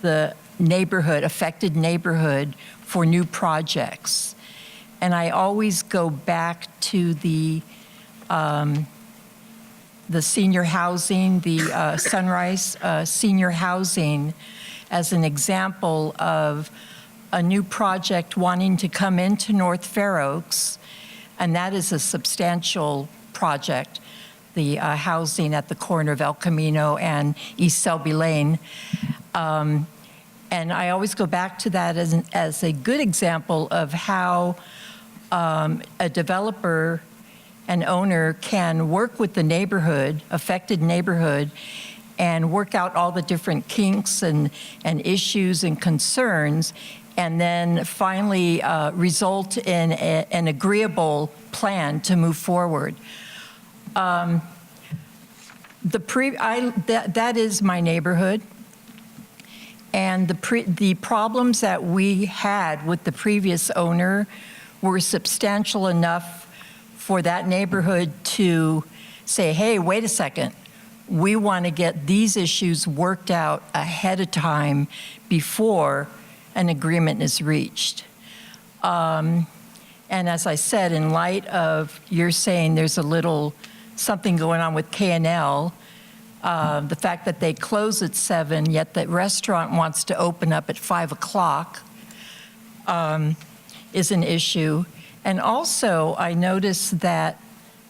the neighborhood, affected neighborhood, for new projects. And I always go back to the senior housing, the Sunrise senior housing, as an example of a new project wanting to come into North Fair Oaks, and that is a substantial project, the housing at the corner of El Camino and East Selby Lane. And I always go back to that as a good example of how a developer and owner can work with the neighborhood, affected neighborhood, and work out all the different kinks and issues and concerns, and then finally result in an agreeable plan to move forward. That is my neighborhood, and the problems that we had with the previous owner were substantial enough for that neighborhood to say, hey, wait a second, we want to get these issues worked out ahead of time before an agreement is reached. And as I said, in light of you're saying there's a little something going on with K&L, the fact that they close at 7, yet the restaurant wants to open up at 5 o'clock is an issue. And also, I noticed that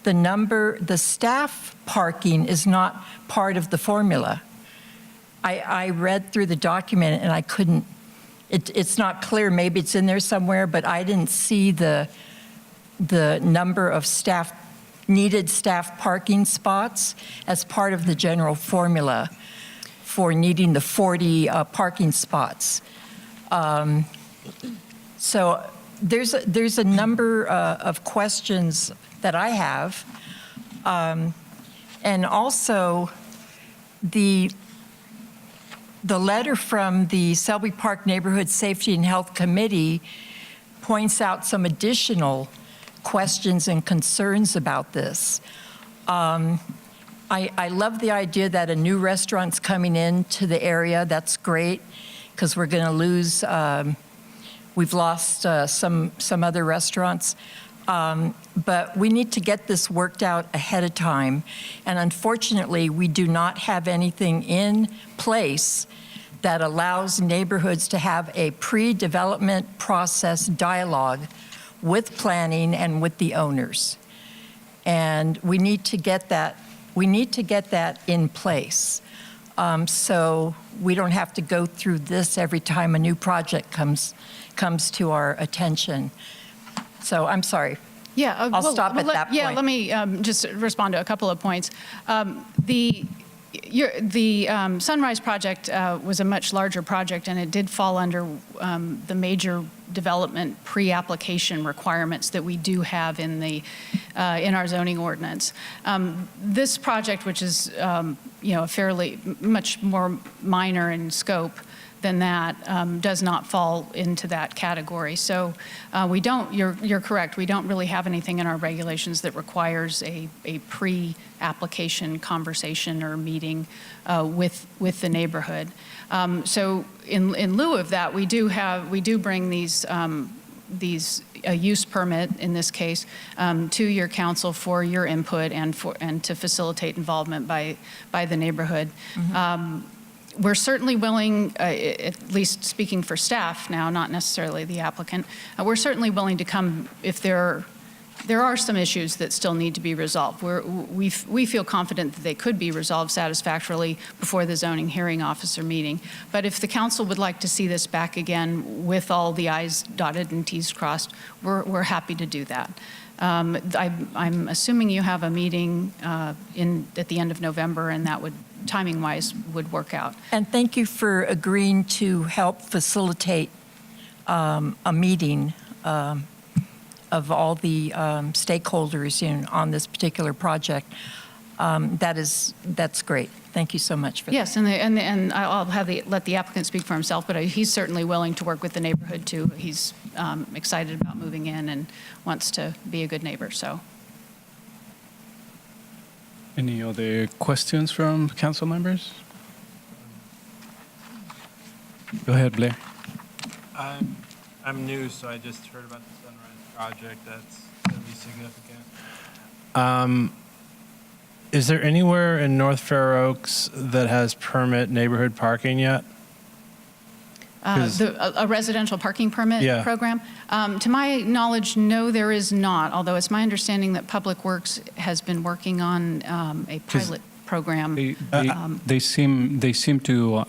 the staff parking is not part of the formula. I read through the document and I couldn't, it's not clear, maybe it's in there somewhere, but I didn't see the number of needed staff parking spots as part of the general formula for needing the 40 parking spots. So there's a number of questions that I have. And also, the letter from the Selby Park Neighborhood Safety and Health Committee points out some additional questions and concerns about this. I love the idea that a new restaurant's coming into the area. That's great, because we're going to lose, we've lost some other restaurants. But we need to get this worked out ahead of time. And unfortunately, we do not have anything in place that allows neighborhoods to have a pre-development process dialogue with planning and with the owners. And we need to get that in place. So we don't have to go through this every time a new project comes to our attention. So I'm sorry. Yeah, I'll stop at that point. Yeah, let me just respond to a couple of points. The Sunrise project was a much larger project, and it did fall under the major development pre-application requirements that we do have in our zoning ordinance. This project, which is fairly much more minor in scope than that, does not fall into that category. So we don't, you're correct, we don't really have anything in our regulations that requires a pre-application conversation or meeting with the neighborhood. So in lieu of that, we do bring these a use permit, in this case, to your council for your input and to facilitate involvement by the neighborhood. Mm-hmm. We're certainly willing, at least speaking for staff now, not necessarily the applicant, we're certainly willing to come if there are some issues that still need to be resolved. We feel confident that they could be resolved satisfactorily before the zoning hearing officer meeting. But if the council would like to see this back again with all the I's dotted and T's crossed, we're happy to do that. I'm assuming you have a meeting at the end of November, and that would, timing-wise, would work out. And thank you for agreeing to help facilitate a meeting of all the stakeholders on this particular project. That's great. Thank you so much for that. Yes, and I'll let the applicant speak for himself, but he's certainly willing to work with the neighborhood too. He's excited about moving in and wants to be a good neighbor. So. Any other questions from council members? Go ahead, Blair. I'm new, so I just heard about the Sunrise project. That's going to be significant. Is there anywhere in North Fair Oaks that has permit neighborhood parking yet? A residential parking permit program? To my knowledge, no, there is not, although it's my understanding that Public Works has been working on a program. They seem to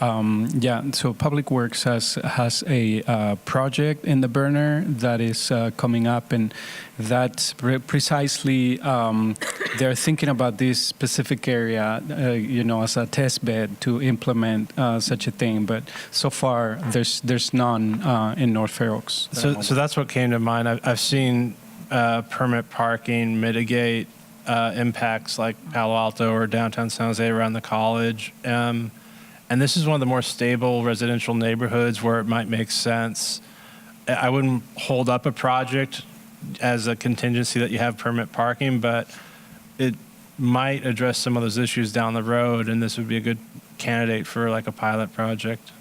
yeah. So Public Works has a project in the burner that is coming up, and that's precisely they're thinking about this specific area, as a test bed to implement such a thing. But so far, there's none in North Fair Oaks. So that's what came to mind. I've seen permit parking mitigate impacts like Palo Alto or downtown San Jose around the college. And this is one of the more stable residential neighborhoods where it might make sense. I wouldn't hold up a project as a contingency that you have permit parking, but it might address some of those issues down the road, and this would be a good candidate for like a pilot project.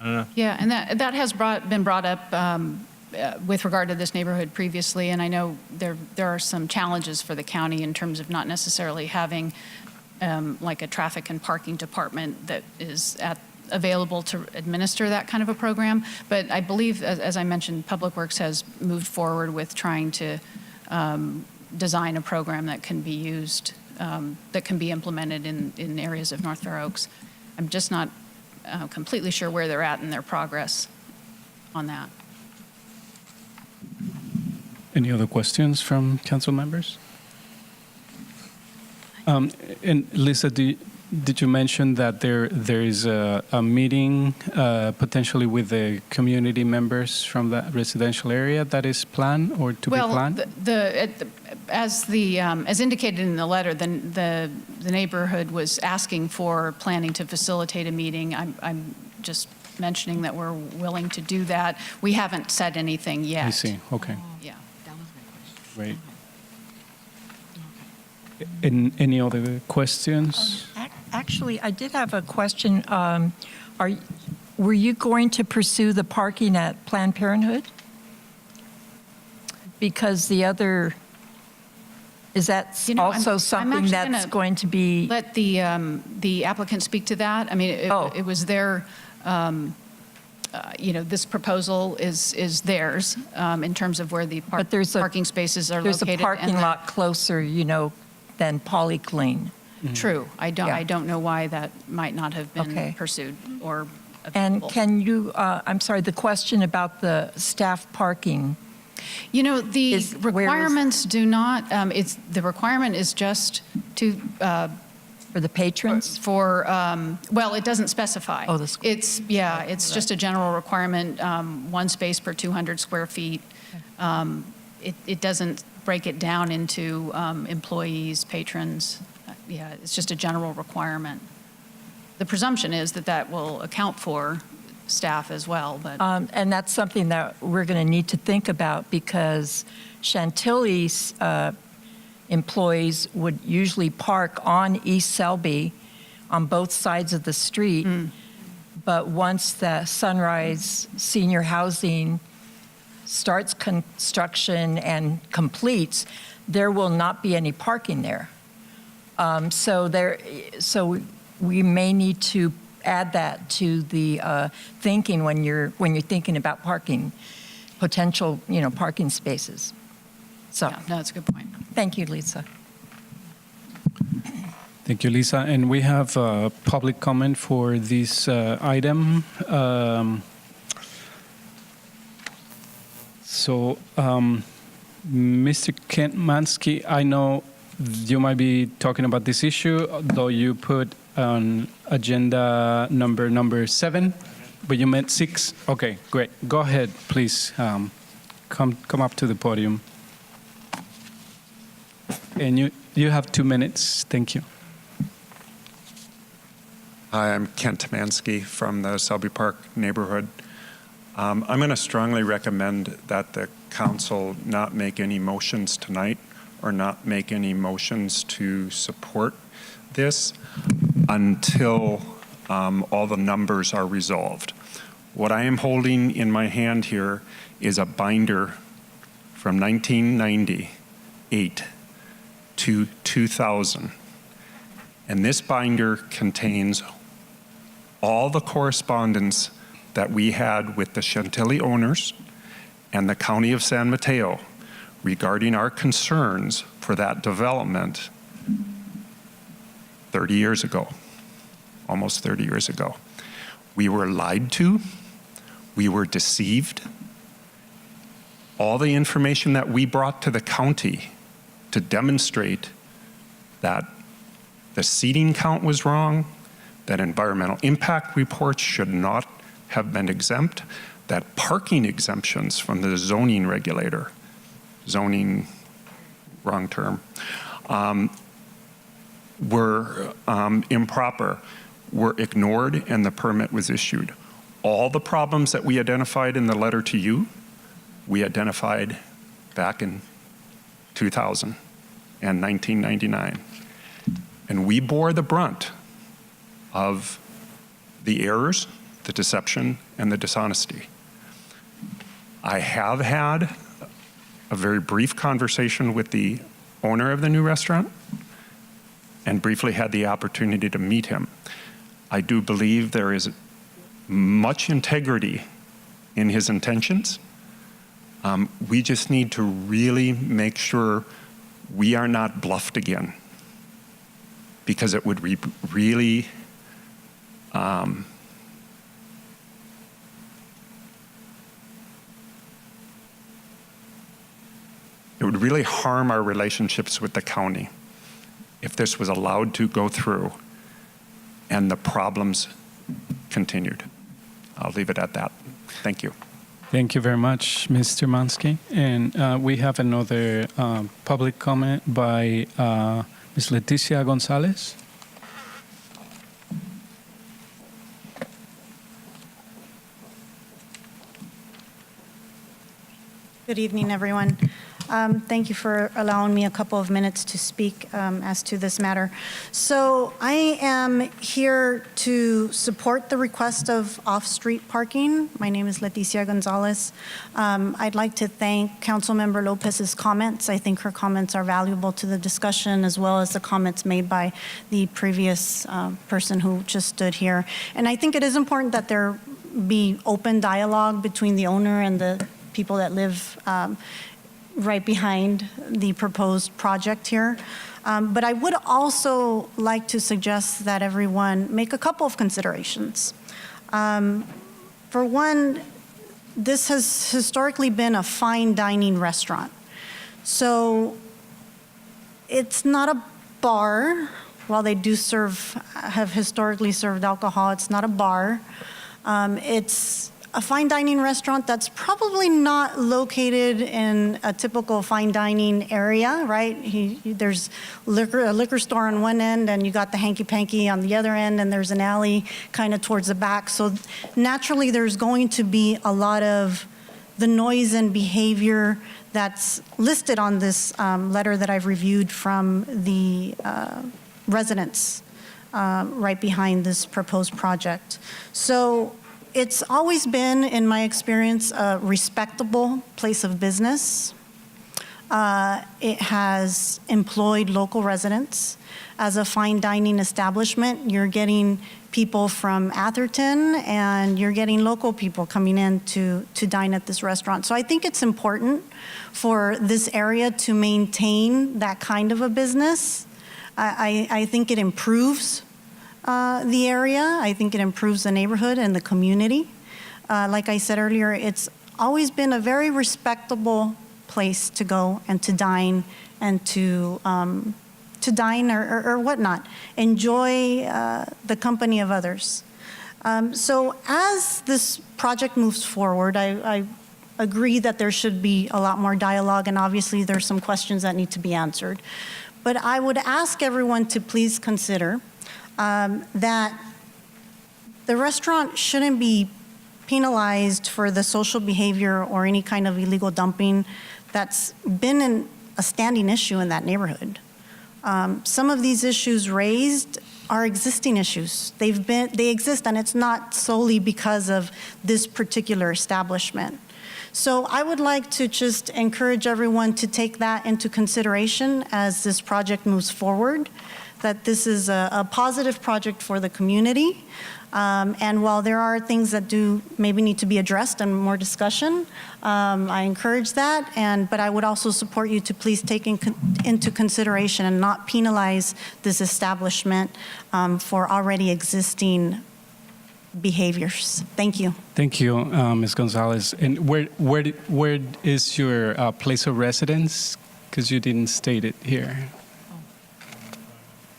I don't know. Yeah, and that has been brought up with regard to this neighborhood previously, and I know there are some challenges for the county in terms of not necessarily having like a traffic and parking department that is available to administer that kind of a program. But I believe, as I mentioned, Public Works has moved forward with trying to design a program that can be used, that can be implemented in areas of North Fair Oaks. I'm just not completely sure where they're at in their progress on that. Any other questions from council members? And Lisa, did you mention that there is a meeting potentially with the community members from that residential area that is planned or to be planned? As indicated in the letter, the neighborhood was asking for planning to facilitate a meeting. I'm just mentioning that we're willing to do that. We haven't said anything yet. I see. Okay. Yeah. Great. Any other questions? Actually, I did have a question. Were you going to pursue the parking at Planned Parenthood? Because the other, is that also something that's going to be? Let the applicant speak to that. I mean, it was their, this proposal is theirs in terms of where the parking spaces are located. There's a parking lot closer, than Polyclean. True. I don't know why that might not have been pursued or available. And can you, I'm sorry, the question about the staff parking. The requirements do not, the requirement is just to. For the patrons? Well, it doesn't specify. Oh, the school. It's just a general requirement, one space per 200 square feet. It doesn't break it down into employees, patrons. It's just a general requirement. The presumption is that will account for staff as well, but. And that's something that we're going to need to think about because Chantilly's employees would usually park on East Selby on both sides of the street. But once the Sunrise Senior Housing starts construction and completes, there will not be any parking there. So we may need to add that to the thinking when you're thinking about parking, potential parking spaces. So no, that's a good point. Thank you, Lisa. Thank you, Lisa. And we have public comment for this item. Mr. Kent Mansky, I know you might be talking about this issue, though you put on agenda number 7, but you meant 6. Okay, great. Go ahead, please. Come up to the podium. And you have 2 minutes. Thank you. Hi, I'm Kent Mansky from the Selby Park neighborhood. I'm going to strongly recommend that the council not make any motions tonight or not make any motions to support this until all the numbers are resolved. What I am holding in my hand here is a binder from 1998 to 2000. And this binder contains all the correspondence that we had with the Chantilly owners and the County of San Mateo regarding our concerns for that development 30 years ago, almost 30 years ago. We were lied to, we were deceived. All the information that we brought to the county to demonstrate that the seating count was wrong, that environmental impact reports should not have been exempt, that parking exemptions from the zoning regulator, zoning, wrong term, were improper, were ignored, and the permit was issued. All the problems that we identified in the letter to you, we identified back in 2000 and 1999. And we bore the brunt of the errors, the deception, and the dishonesty. I have had a very brief conversation with the owner of the new restaurant and briefly had the opportunity to meet him. I do believe there is much integrity in his intentions. We just need to really make sure we are not bluffed again, because it would really it would really harm our relationships with the county if this was allowed to go through and the problems continued. I'll leave it at that. Thank you. Thank you very much, Mr. Mansky. And we have another public comment by Ms. Leticia Gonzalez. Good evening, everyone. Thank you for allowing me a couple of minutes to speak as to this matter. So I am here to support the request of off-street parking. My name is Leticia Gonzalez. I'd like to thank Councilmember Lopez's comments. I think her comments are valuable to the discussion, as well as the comments made by the previous person who just stood here. And I think it is important that there be open dialogue between the owner and the people that live right behind the proposed project here. But I would also like to suggest that everyone make a couple of considerations. For one, this has historically been a fine dining restaurant. So it's not a bar. While they do have historically served alcohol, it's not a bar. It's a fine dining restaurant that's probably not located in a typical fine dining area, right? There's a liquor store on one end, and you got the hanky-panky on the other end, and there's an alley kind of towards the back. So naturally, there's going to be a lot of the noise and behavior that's listed on this letter that I've reviewed from the residents right behind this proposed project. So it's always been, in my experience, a respectable place of business. It has employed local residents. As a fine dining establishment, you're getting people from Atherton, and you're getting local people coming in to dine at this restaurant. So I think it's important for this area to maintain that kind of a business. I think it improves the area. I think it improves the neighborhood and the community. Like I said earlier, it's always been a very respectable place to go and to dine and to dine or whatnot. Enjoy the company of others. So as this project moves forward, I agree that there should be a lot more dialogue, and obviously there's some questions that need to be answered. But I would ask everyone to please consider that the restaurant shouldn't be penalized for the social behavior or any kind of illegal dumping that's been a standing issue in that neighborhood. Some of these issues raised are existing issues. They exist, and it's not solely because of this particular establishment. So I would like to just encourage everyone to take that into consideration as this project moves forward, that this is a positive project for the community. And while there are things that do maybe need to be addressed and more discussion, I encourage that. But I would also support you to please take into consideration and not penalize this establishment for already existing behaviors. Thank you. Thank you, Ms. Gonzalez. And where is your place of residence? Because you didn't state it here.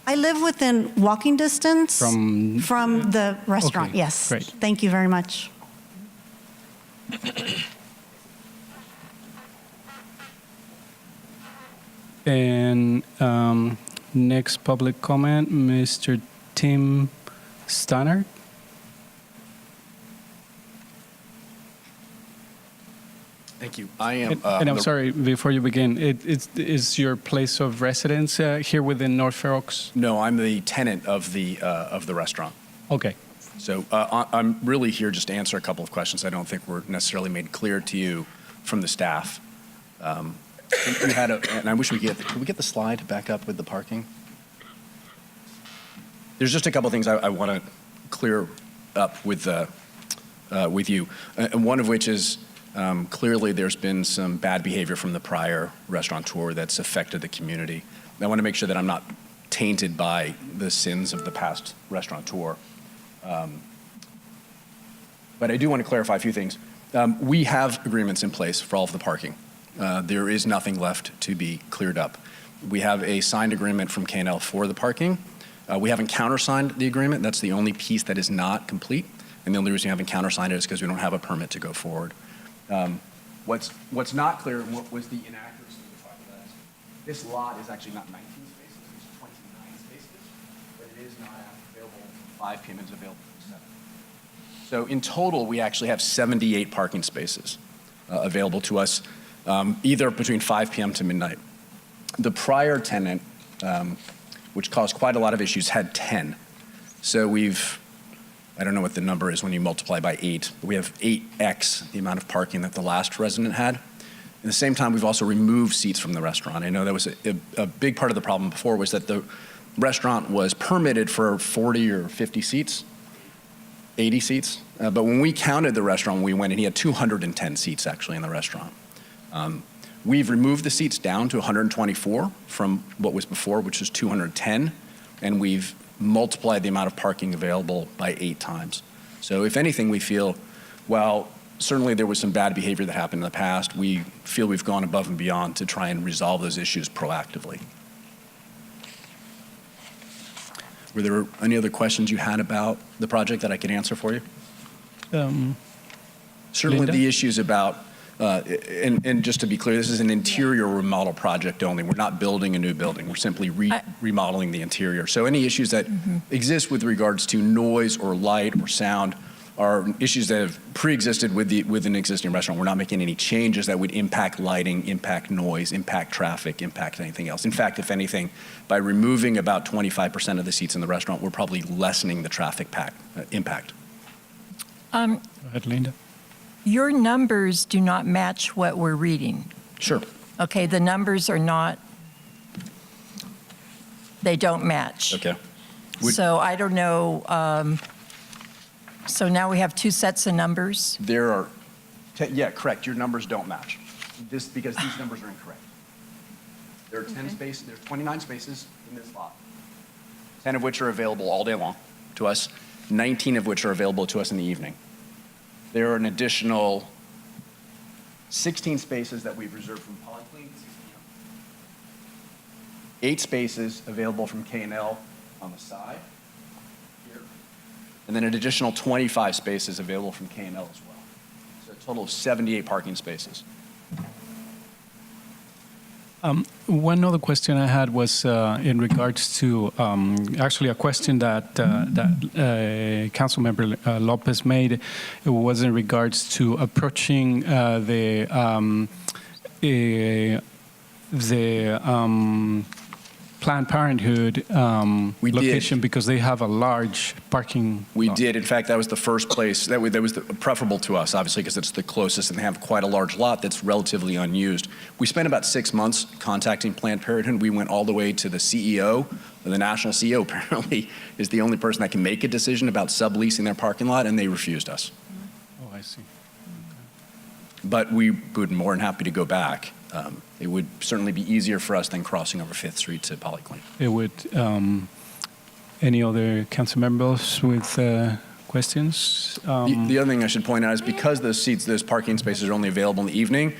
I live within walking distance From the restaurant, Okay, yes. great. Thank you very much. And next public comment, Mr. Tim Stannard. Thank you. I am. And I'm sorry, before you begin, is your place of residence here within North Fair Oaks? No, I'm the tenant of the restaurant. Okay. So I'm really here just to answer a couple of questions I don't think were necessarily made clear to you from the staff. We had and I wish we could we get the slide back up with the parking? There's just a couple of things I want to clear up with you, and one of which is clearly there's been some bad behavior from the prior restaurateur that's affected the community. I want to make sure that I'm not tainted by the sins of the past restaurateur. But I do want to clarify a few things. We have agreements in place for all of the parking. There is nothing left to be cleared up. We have a signed agreement from K&L for the parking. We haven't countersigned the agreement. That's the only piece that is not complete. And the only reason we haven't countersigned it is because we don't have a permit to go forward. What's not clear and what was the inaccuracy of the fact that this lot is actually not 19 spaces, it's 29 spaces, but it is not available from 5 p.m. It's available from 7. So in total, we actually have 78 parking spaces available to us, either between 5 p.m. to midnight. The prior tenant, which caused quite a lot of issues, had 10. So I don't know what the number is when you multiply by 8, but we have 8x the amount of parking that the last resident had. At the same time, we've also removed seats from the restaurant. I know that was a big part of the problem before was that the restaurant was permitted for 40 or 50 seats, 80 seats. But when we counted the restaurant, when we went in, he had 210 seats actually in the restaurant. We've removed the seats down to 124 from what was before, which was 210, and we've multiplied the amount of parking available by 8 times. So if anything, we feel, well, certainly there was some bad behavior that happened in the past. We feel we've gone above and beyond to try and resolve those issues proactively. Were there any other questions you had about the project that I could answer for you? Certainly Linda? the issues about, and just to be clear, this is an interior remodel project only. We're not building a new building. We're simply remodeling the interior. So any issues that exist with regards to noise or light or sound are issues that have pre-existed with an existing restaurant. We're not making any changes that would impact lighting, impact noise, impact traffic, impact anything else. In fact, if anything, by removing about 25% of the seats in the restaurant, we're probably lessening the traffic impact. Go ahead, Linda. Your numbers do not match what we're reading. Sure. Okay, the numbers are not, they don't match. Okay. So I don't know, so now we have 2 sets of numbers? There are, yeah, correct. Your numbers don't match. Because these numbers are incorrect. There are 10 spaces, there's 29 spaces in this lot, 10 of which are available all day long to us, 19 of which are available to us in the evening. There are an additional 16 spaces that we've reserved from Polyclean at 6 p.m. 8 spaces available from K&L on the side here, and then an additional 25 spaces available from K&L as well. So a total of 78 parking spaces. One other question I had was in regards to actually a question that Councilmember Lopez made. It was in regards to approaching the Planned Parenthood We did. location because they have a large parking We lot. did. In fact, that was the first place, that was preferable to us, obviously, because it's the closest and they have quite a large lot that's relatively unused. We spent about 6 months contacting Planned Parenthood. We went all the way to the CEO. The national CEO apparently is the only person that can make a decision about subleasing their parking lot, and they refused us. Oh, I see. But we would be more than happy to go back. It would certainly be easier for us than crossing over 5th Street to Polyclinic. It would, any other council members with questions? The other thing I should point out is because those parking spaces are only available in the evening,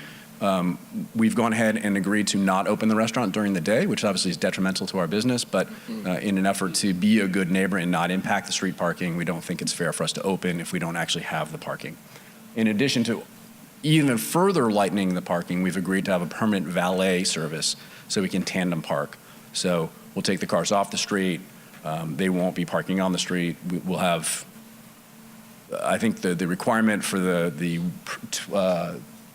we've gone ahead and agreed to not open the restaurant during the day, which obviously is detrimental to our business, but in an effort to be a good neighbor and not impact the street parking, we don't think it's fair for us to open if we don't actually have the parking. In addition to even further lightening the parking, we've agreed to have a permanent valet service so we can tandem park. So we'll take the cars off the street. They won't be parking on the street. We'll have, I think the requirement for the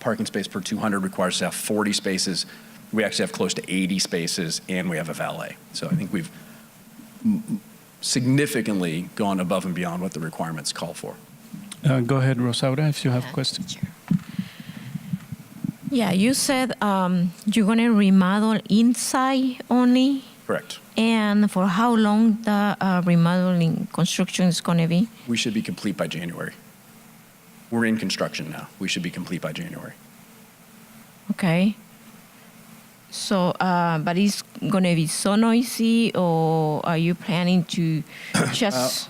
parking space per 200 requires us to have 40 spaces. We actually have close to 80 spaces, and we have a valet. So I think we've significantly gone above and beyond what the requirements call for. Go ahead, Rosaura, if you have questions. Yeah, you said you're going to remodel inside only, Correct. and for how long the remodeling construction is going to be? We should be complete by January. We're in construction now. We should be complete by January. Okay. So, but it's going to be so noisy, or are you planning to just?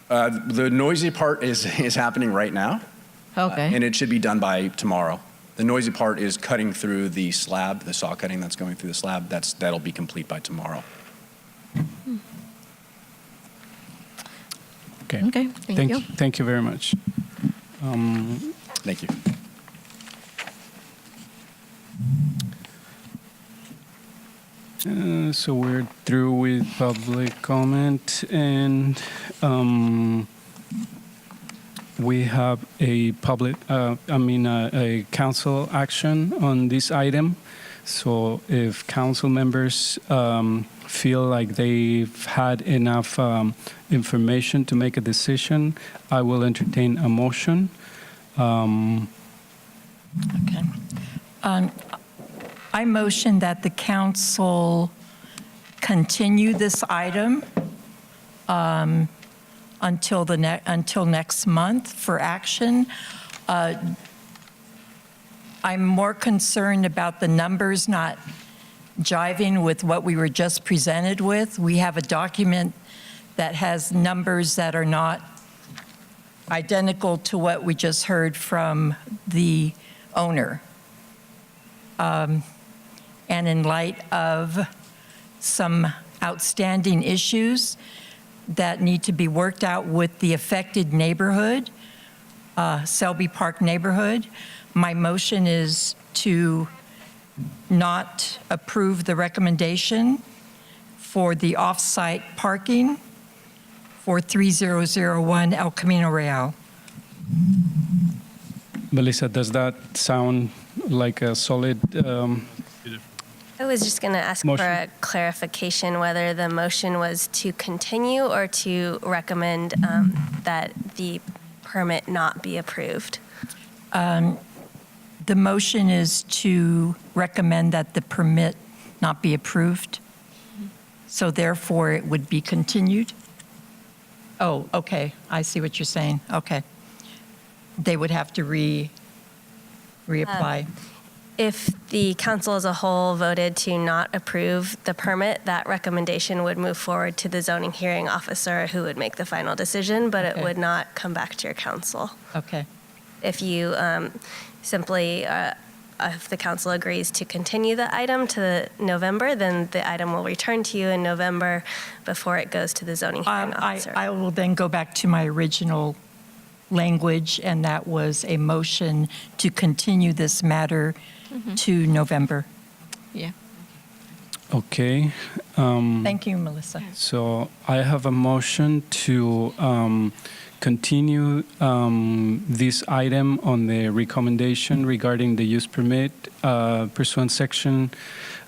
The noisy part is happening right now. Okay. And it should be done by tomorrow. The noisy part is cutting through the slab, the saw cutting that's going through the slab. That'll be complete by tomorrow. Okay. Okay, thank you. Thank you very much. Thank you. So we're through with public comment, and we have a a council action on this item. So if council members feel like they've had enough information to make a decision, I will entertain a motion. Okay. I motion that the council continue this item until next month for action. I'm more concerned about the numbers not jiving with what we were just presented with. We have a document that has numbers that are not identical to what we just heard from the owner. And in light of some outstanding issues that need to be worked out with the affected neighborhood, Selby Park neighborhood, my motion is to not approve the recommendation for the off-site parking for 3001 El Camino Real. Melissa, does that sound like a solid I was just going to ask motion? for a clarification whether the motion was to continue or to recommend that the permit not be approved. The motion is to recommend that the permit not be approved. So therefore, it would be continued? Oh, okay. I see what you're saying. Okay. They would have to reapply. If the council as a whole voted to not approve the permit, that recommendation would move forward to the zoning hearing officer who would make the final decision, but it Okay. would not come back to your council. Okay. If you simply, if the council agrees to continue the item to November, then the item will return to you in November before it goes to the zoning hearing officer. I will then go back to my original language, and that was a motion to continue this matter to November. Yeah. Okay. Thank you, Melissa. So I have a motion to continue this item on the recommendation regarding the use permit pursuant section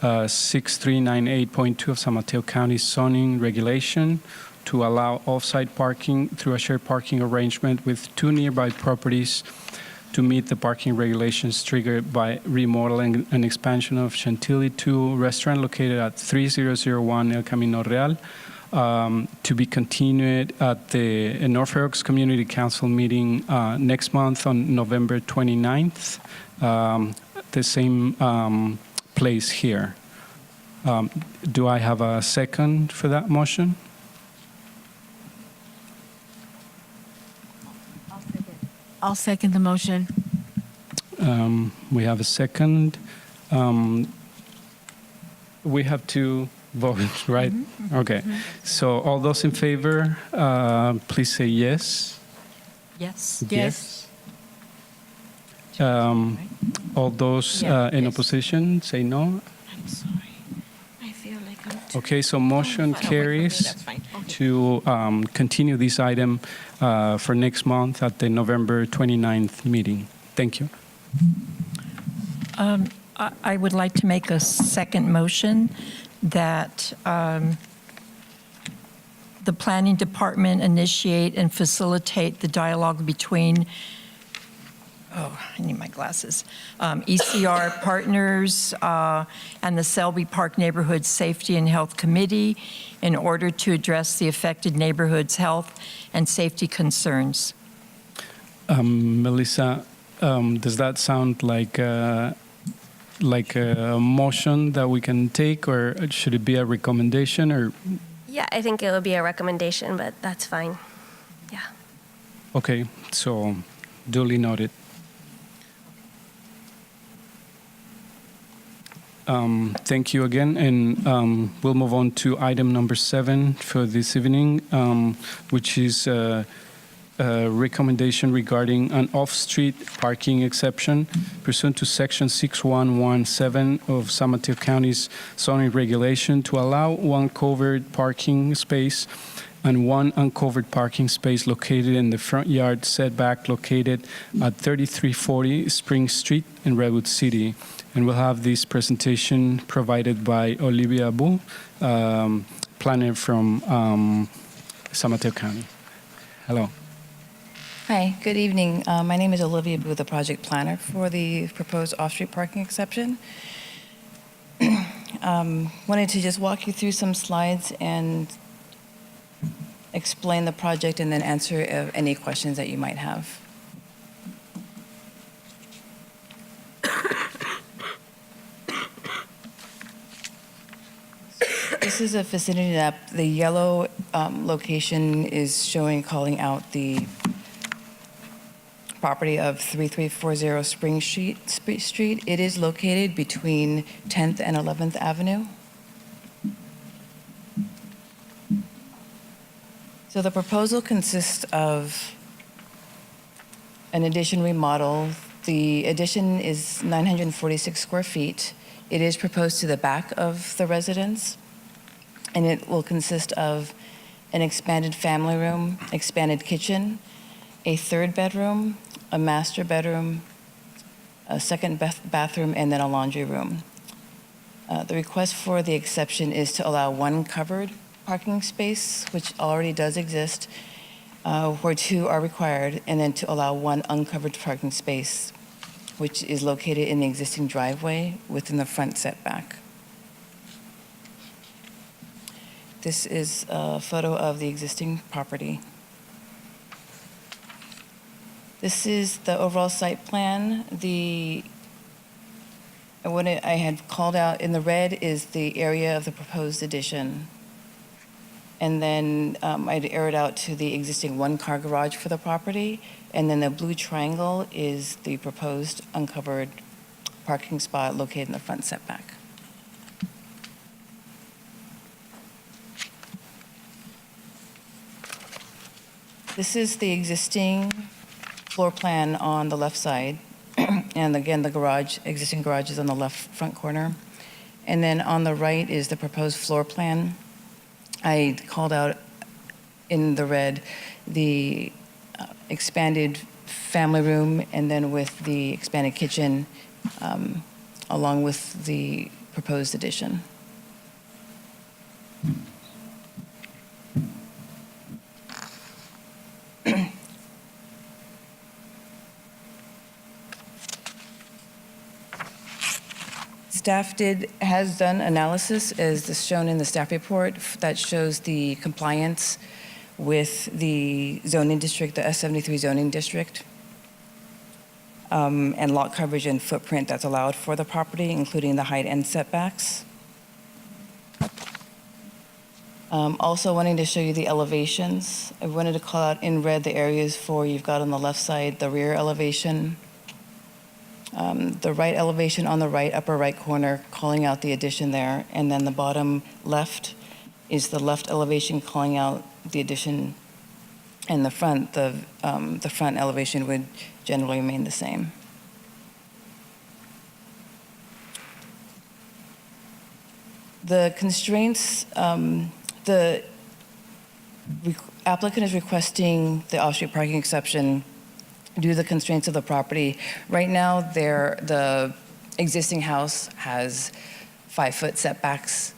6398.2 of San Mateo County zoning regulation to allow off-site parking through a shared parking arrangement with two nearby properties to meet the parking regulations triggered by remodeling and expansion of Chantilly 2 restaurant located at 3001 El Camino Real, to be continued at the North Fair Oaks Community Council meeting next month on November 29th, the same place here. Do I have a second for that motion? I'll second the motion. We have a second. We have to vote, right? Okay. So all those in favor, please say yes. Yes. Yes. All those in opposition, say no. I'm sorry. I feel like I'm too Okay, so motion far away from me. carries That's fine. Okay. to continue this item for next month at the November 29th meeting. Thank you. I would like to make a second motion that the planning department initiate and facilitate the dialogue between, I need my glasses, ECR partners and the Selby Park Neighborhood Safety and Health Committee in order to address the affected neighborhood's health and safety concerns. Melissa, does that sound like a motion that we can take, or should it be a recommendation? Or Yeah, I think it would be a recommendation, but that's fine. Yeah. okay, so duly noted. Thank you again, and we'll move on to item number 7 for this evening, which is a recommendation regarding an off-street parking exception pursuant to Section 6117 of San Mateo County's zoning regulation to allow one covered parking space and one uncovered parking space located in the front yard setback located at 3340 Spring Street in Redwood City. And we'll have this presentation provided by Olivia Bu, planner from San Mateo County. Hello. Hi, good evening. My name is Olivia Bu, the project planner for the proposed off-street parking exception. Wanted to just walk you through some slides and explain the project and then answer any questions that you might have. This is a vicinity map. The yellow location is showing, calling out the property of 3340 Spring Street. It is located between 10th and 11th Avenue. So the proposal consists of an addition remodel. The addition is 946 square feet. It is proposed to the back of the residence, and it will consist of an expanded family room, expanded kitchen, a third bedroom, a master bedroom, a second bathroom, and then a laundry room. The request for the exception is to allow one covered parking space, which already does exist, where two are required, and then to allow one uncovered parking space, which is located in the existing driveway within the front setback. This is a photo of the existing property. This is the overall site plan. What I had called out in the red is the area of the proposed addition. And then I'd arrowed out to the existing one-car garage for the property. And then the blue triangle is the proposed uncovered parking spot located in the front setback. This is the existing floor plan on the left side. And again, the existing garage is on the left front corner. And then on the right is the proposed floor plan. I called out in the red the expanded family room, and then with the expanded kitchen, along with the proposed addition. Staff has done analysis, as is shown in the staff report, that shows the compliance with the zoning district, the S73 zoning district, and lot coverage and footprint that's allowed for the property, including the height and setbacks. Also wanting to show you the elevations. I wanted to call out in red the areas for, you've got on the left side, the rear elevation, the right elevation on the right, upper right corner, calling out the addition there, and then the bottom left is the left elevation calling out the addition, and the front elevation would generally remain the same. The constraints, the applicant is requesting the off-street parking exception due to the constraints of the property. Right now, the existing house has 5-foot setbacks,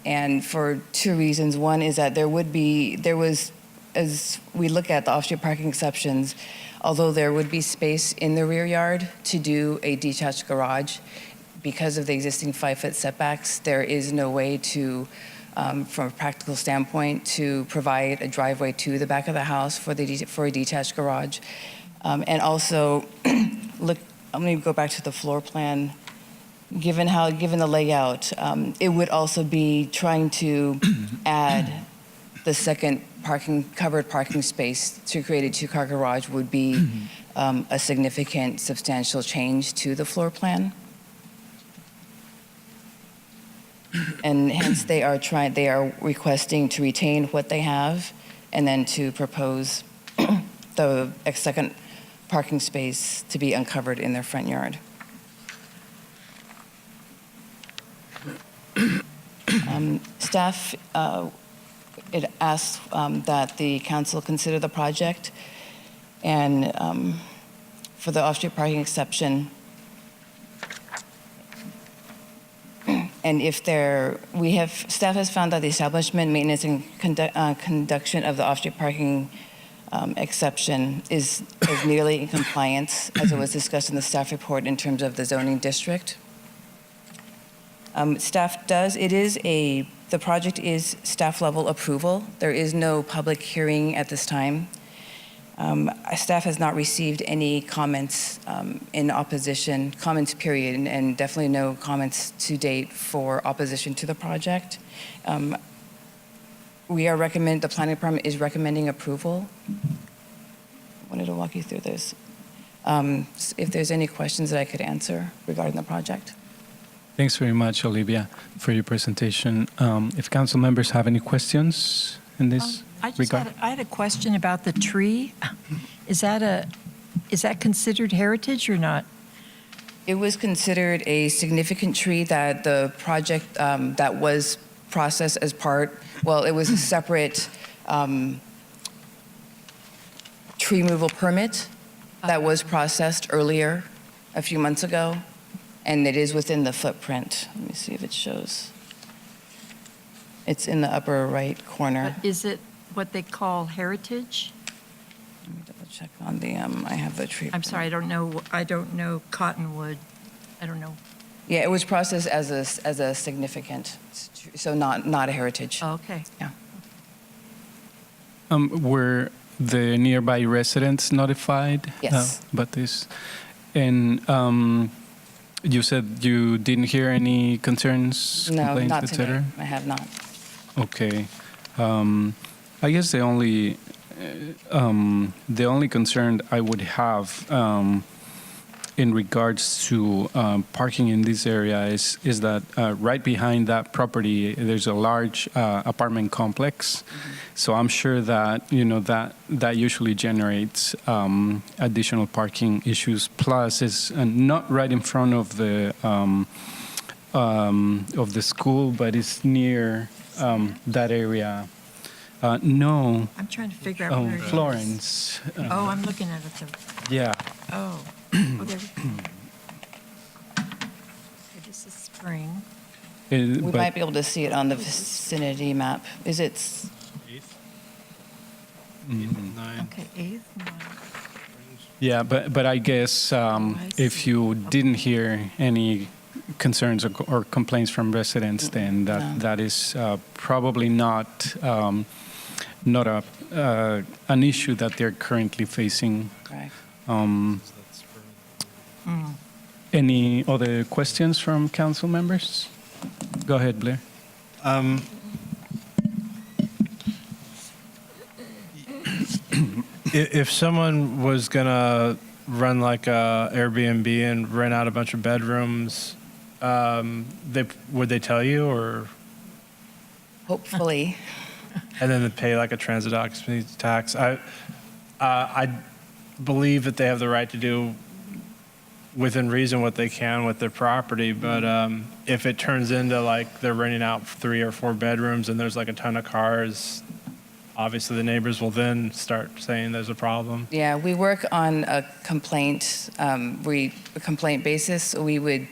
and for two reasons. One is that there was, as we look at the off-street parking exceptions, although there would be space in the rear yard to do a detached garage, because of the existing 5-foot setbacks, there is no way to, from a practical standpoint, to provide a driveway to the back of the house for a detached garage. And also, look, I'm going to go back to the floor plan. Given the layout, it would also be trying to add the second covered parking space to create a two-car garage would be a significant, substantial change to the floor plan. And hence, they are requesting to retain what they have, and then to propose the second parking space to be uncovered in their front yard. Staff it asks that the council consider the project, and for the off-street parking exception. And if staff has found that the establishment, maintenance, and conduction of the off-street parking exception is nearly in compliance, as it was discussed in the staff report in terms of the zoning district. The project is staff level approval. There is no public hearing at this time. Staff has not received any comments in opposition, comments period, and definitely no comments to date for opposition to the project. The planning department is recommending approval. I wanted to walk you through this. If there's any questions that I could answer regarding the project. Thanks very much, Olivia, for your presentation. If council members have any questions in this regard? I had a question about the tree. Is that considered heritage or not? It was considered a significant tree that the project that was processed as part. Well, it was a separate tree removal permit that was processed earlier, a few months ago, and it is within the footprint. Let me see if it shows. It's in the upper right corner. But is it what they call heritage? Let me double check on the, I have the tree. I'm sorry, I don't know cottonwood. I don't know. Yeah, it was processed as a significant, so not a heritage. Oh, okay. Yeah. Were the nearby residents notified? Yes. About this? And you said you didn't hear any concerns, complaints, not etc.? today. I have not. Okay. I guess the only concern I would have in regards to parking in this area is that right behind that property there's a large apartment complex. Mm-hmm. So I'm sure that that usually generates additional parking issues. Plus, it's not right in front of the school, but it's near that area. No. I'm trying to figure out where it is. Florence. Oh, I'm looking at it. Yeah. Oh, oh, there we go. Okay, this is spring. We But- might be able to see it on the vicinity map. Is it? Okay, 8th, 9th. Yeah, but I guess if you didn't hear any concerns or complaints from residents, then that is probably not an issue that they're currently facing. Right. Any other questions from council members? Go ahead, Blair. If someone was gonna run like a Airbnb and rent out a bunch of bedrooms, would they tell you, or Hopefully. and then they pay like a transit occupancy tax? I believe that they have the right to do within reason what they can with their property, but if it turns into like they're renting out 3 or 4 bedrooms and there's like a ton of cars, obviously the neighbors will then start saying there's a problem. Yeah, we work on a complaint, a complaint basis. We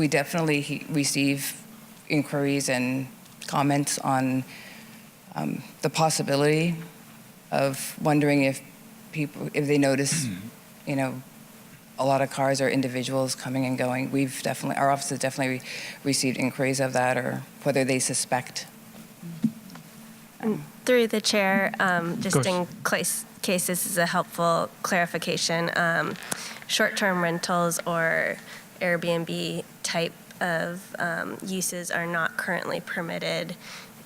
definitely receive inquiries and comments on the possibility of wondering if they notice, a lot of cars or individuals coming and going. Our office has definitely received inquiries of that, or whether they suspect. Through the chair, just course. in case this is a helpful clarification, short-term rentals or Airbnb type of uses are not currently permitted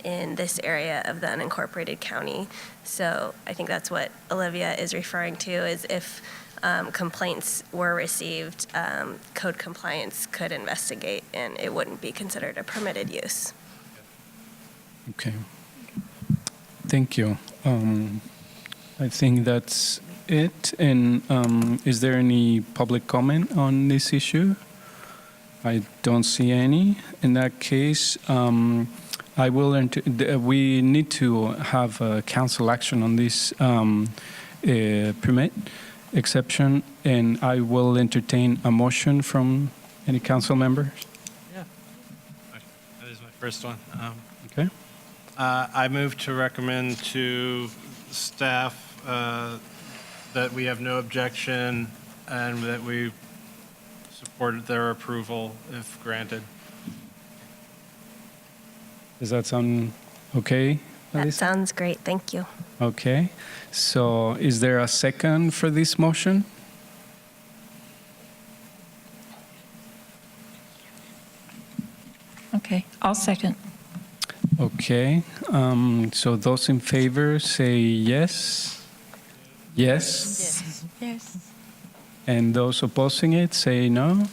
in this area of the unincorporated county. So I think that's what Olivia is referring to, is if complaints were received, code compliance could investigate, and it wouldn't be considered a permitted use. Okay. Thank you. I think that's it. And is there any public comment on this issue? I don't see any. In that case, we need to have a council action on this permit exception, and I will entertain a motion from any council members. Yeah. That is my first one. Okay. I move to recommend to staff that we have no objection and that we support their approval if granted. Does that sound okay, That Elisa? sounds great. Thank you. Okay. So is there a second for this motion? Okay, I'll second. Okay. So those in favor say yes. Yes. Yes. And those opposing it say no.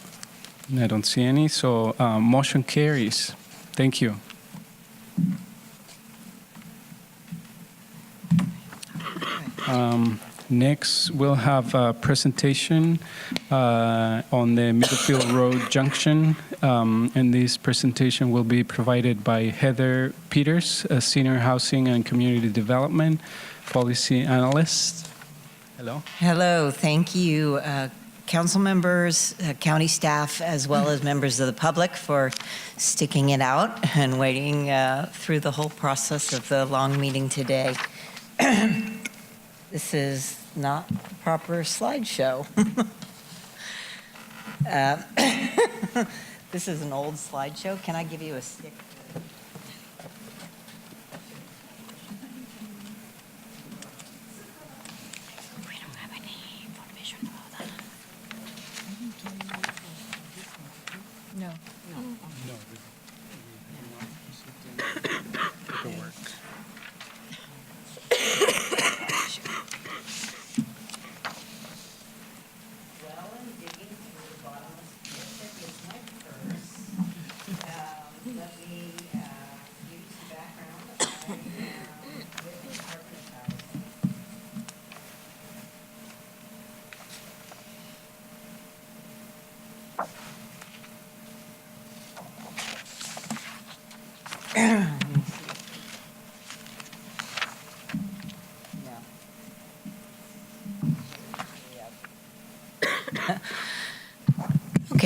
I don't see any. So motion carries. Thank you. Next, we'll have a presentation on the Middlefield Road Junction. And this presentation will be provided by Heather Peters, a Senior Housing and Community Development Policy Analyst. Hello. Hello, thank you, council members, county staff, as well as members of the public for sticking it out and waiting through the whole process of the long meeting today. This is not the proper slideshow. This is an old slideshow. Can I give you a stick? We don't have any information about that. No.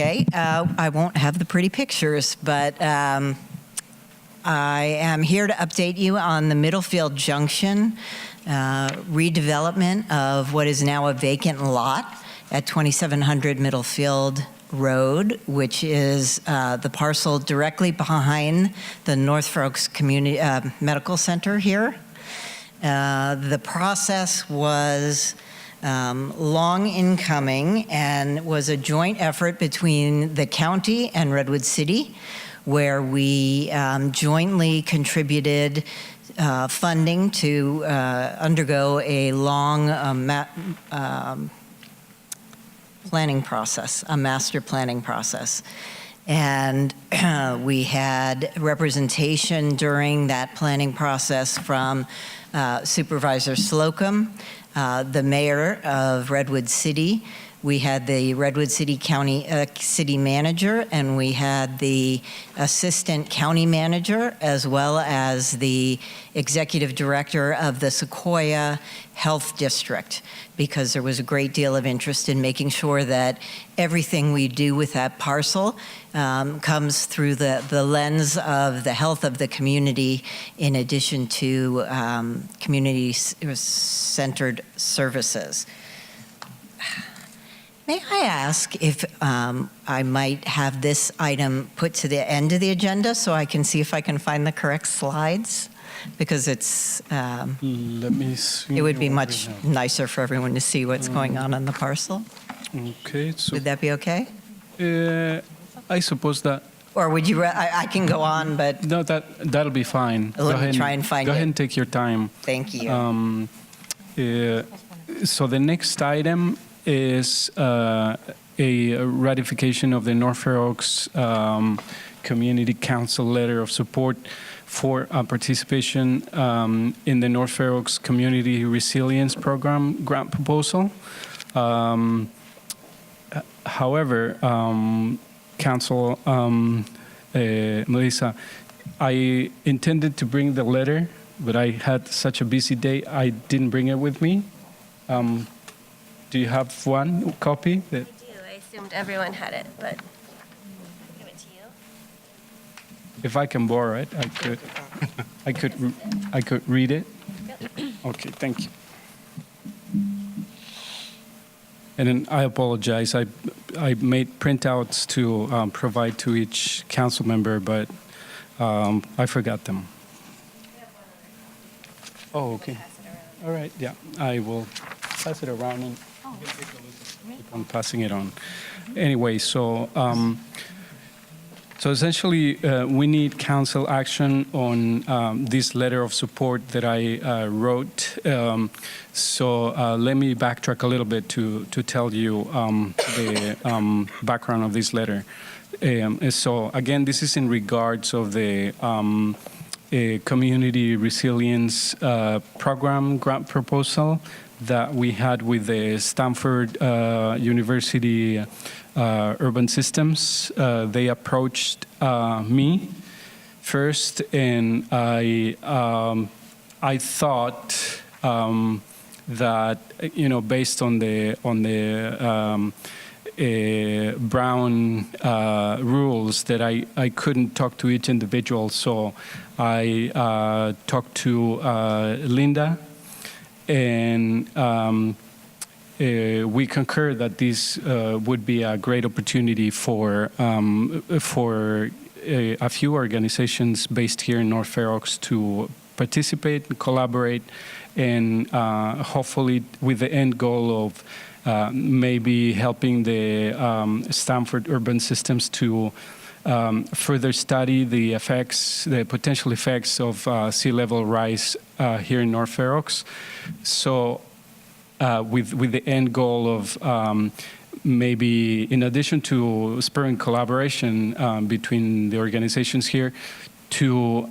Okay, I won't have the pretty pictures, but I am here to update you on the Middlefield Junction redevelopment of what is now a vacant lot at 2700 Middlefield Road, which is the parcel directly behind the North Fair Oaks Community Medical Center here. The process was long in coming and was a joint effort between the county and Redwood City, where we jointly contributed funding to undergo a long planning process, a master planning process. And we had representation during that planning process from Supervisor Slocum, the mayor of Redwood City. We had the Redwood City County city manager, and we had the assistant county manager, as well as the executive director of the Sequoia Health District, because there was a great deal of interest in making sure that everything we do with that parcel comes through the lens of the health of the community, in addition to community-centered services. May I ask if I might have this item put to the end of the agenda so I can see if I can find the correct slides? Because it's, Let me see. it would be much nicer for everyone to see what's going on the parcel. Okay. So, Would that be okay? I suppose that. Or would you, I can go on, but No, that'll be fine. Let me try and find Go it. ahead and take your time. Thank you. So the next item is a ratification of the North Fair Oaks Community Council letter of support for participation in the North Fair Oaks Community Resilience Program grant proposal. However, Council Melissa, I intended to bring the letter, but I had such a busy day, I didn't bring it with me. Do you have one copy? I do. I assumed everyone had it, but I'll give it to you. If I can borrow it, I could read it. Okay, thank you. And then I apologize. I made printouts to provide to each council member, but I forgot them. Oh, okay. All right. Yeah, I will pass it around and keep on passing it on. Anyway, so essentially, we need council action on this letter of support that I wrote. So let me backtrack a little bit to tell you the background of this letter. So again, this is in regards of the Community Resilience Program grant proposal that we had with the Stanford University Urban Systems. They approached me first, and I thought that, you know, based on the Brown rules, that I couldn't talk to each individual. So I talked to Linda, and we concur that this would be a great opportunity for a few organizations based here in North Fair Oaks to participate and collaborate, and hopefully with the end goal of maybe helping the Stanford Urban Systems to further study the effects, the potential effects of sea level rise here in North Fair Oaks. So with the end goal of maybe, in addition to spurring collaboration between the organizations here, to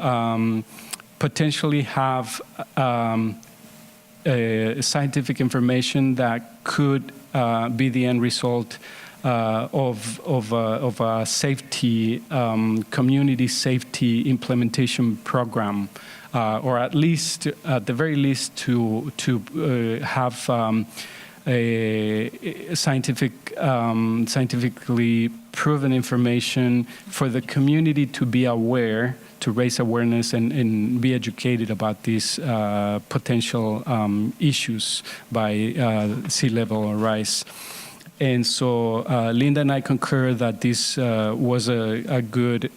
potentially have scientific information that could be the end result of a safety, community safety implementation program, or at least, at the very least, to have scientifically proven information for the community to be aware, to raise awareness and be educated about these potential issues by sea level rise. And so Linda and I concur that this was a good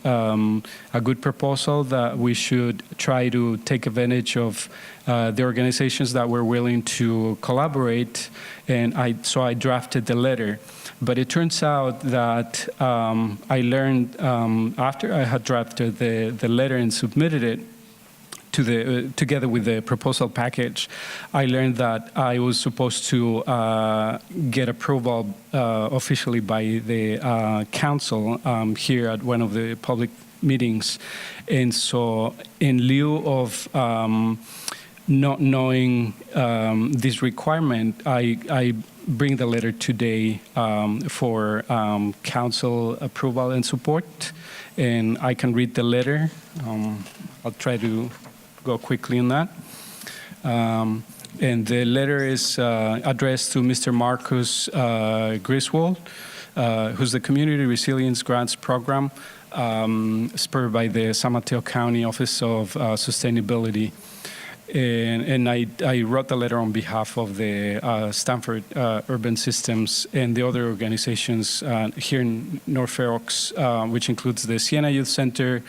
proposal, that we should try to take advantage of the organizations that were willing to collaborate. And so I drafted the letter. But it turns out that I learned after I had drafted the letter and submitted it together with the proposal package, I learned that I was supposed to get approval officially by the council here at one of the public meetings. And so in lieu of not knowing this requirement, I bring the letter today for council approval and support. And I can read the letter. I'll try to go quickly on that. And the letter is addressed to Mr. Marcus Griswold, who's the Community Resilience Grants Program, spurred by the San Mateo County Office of Sustainability. And I wrote the letter on behalf of the Stanford Urban Systems and the other organizations here in North Fair Oaks, which includes the Siena Youth Center,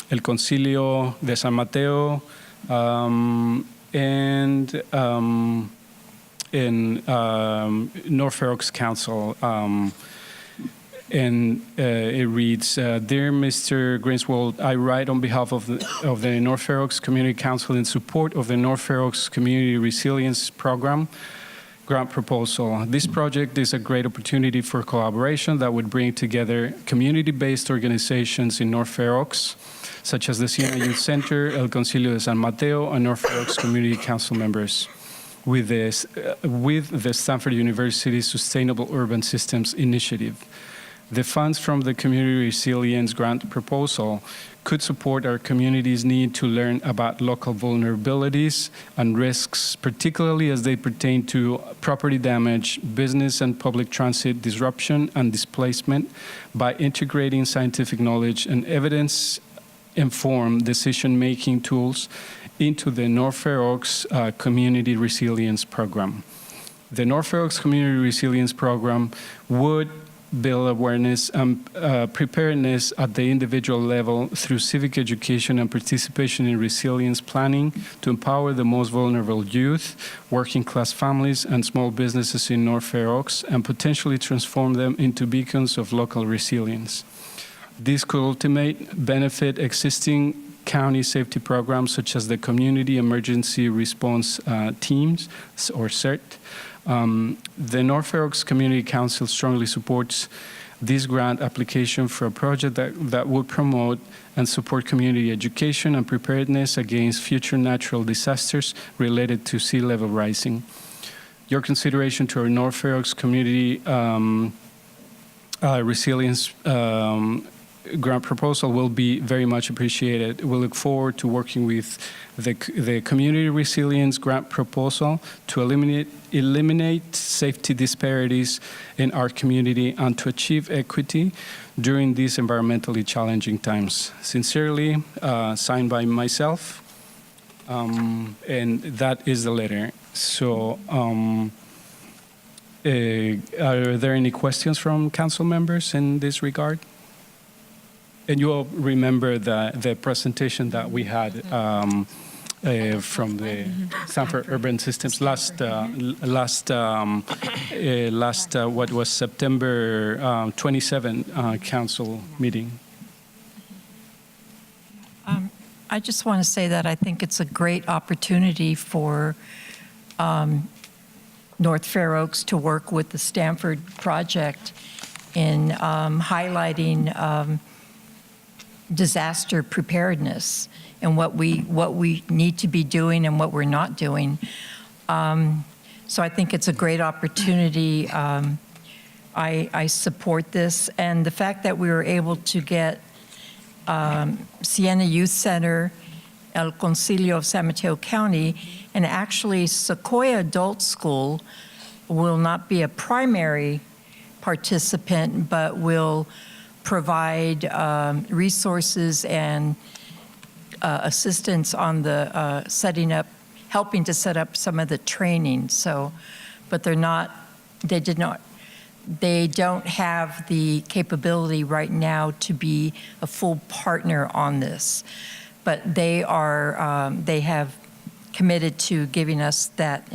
El Concilio de San Mateo, and in North Fair Oaks Council. And it reads, Dear Mr. Griswold, I write on behalf of the North Fair Oaks Community Council in support of the North Fair Oaks Community Resilience Program grant proposal. This project is a great opportunity for collaboration that would bring together community-based organizations in North Fair Oaks, such as the Siena Youth Center, El Concilio de San Mateo, and North Fair Oaks Community Council members with the Stanford University Sustainable Urban Systems Initiative. The funds from the Community Resilience Grant proposal could support our community's need to learn about local vulnerabilities and risks, particularly as they pertain to property damage, business and public transit disruption and displacement, by integrating scientific knowledge and evidence-informed decision-making tools into the North Fair Oaks Community Resilience Program. The North Fair Oaks Community Resilience Program would build awareness and preparedness at the individual level through civic education and participation in resilience planning to empower the most vulnerable youth, working class families, and small businesses in North Fair Oaks, and potentially transform them into beacons of local resilience. This could ultimately benefit existing county safety programs such as the Community Emergency Response Teams, or CERT. The North Fair Oaks Community Council strongly supports this grant application for a project that would promote and support community education and preparedness against future natural disasters related to sea level rising. Your consideration to our North Fair Oaks Community Resilience grant proposal will be very much appreciated. We look forward to working with the Community Resilience Grant proposal to eliminate safety disparities in our community and to achieve equity during these environmentally challenging times. Sincerely, signed by myself, and that is the letter. So, are there any questions from council members in this regard? And you all remember the presentation that we had from the Stanford Urban Systems last what was September 27 council meeting. I just want to say that I think it's a great opportunity for North Fair Oaks to work with the Stanford Project in highlighting disaster preparedness and what we need to be doing and what we're not doing. So I think it's a great opportunity. I support this, and the fact that we were able to get Siena Youth Center El Concilio of San Mateo County. And actually, Sequoia Adult School will not be a primary participant, but will provide resources and assistance on the helping to set up some of the training. So, but they don't have the capability right now to be a full partner on this. But they have committed to giving us that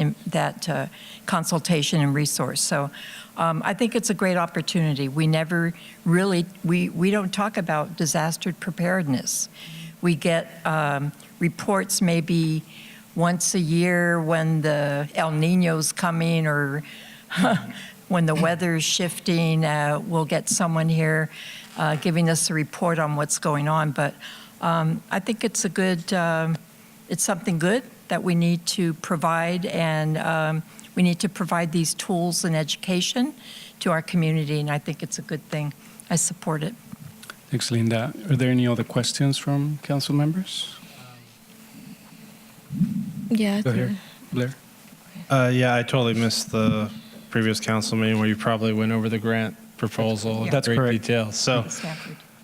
consultation and resource. So I think it's a great opportunity. We never really, we don't talk about disaster preparedness. We get reports maybe once a year when the El Nino's coming or when the weather's shifting. We'll get someone here giving us a report on what's going on. But I think it's it's something good that we need to provide, and we need to provide these tools and education to our community, and I think it's a good thing. I support it. Thanks, Linda. Are there any other questions from council members? Yeah. Go ahead, Blair. Yeah, I totally missed the previous council meeting where you probably went over the grant proposal in That's great correct. detail. So,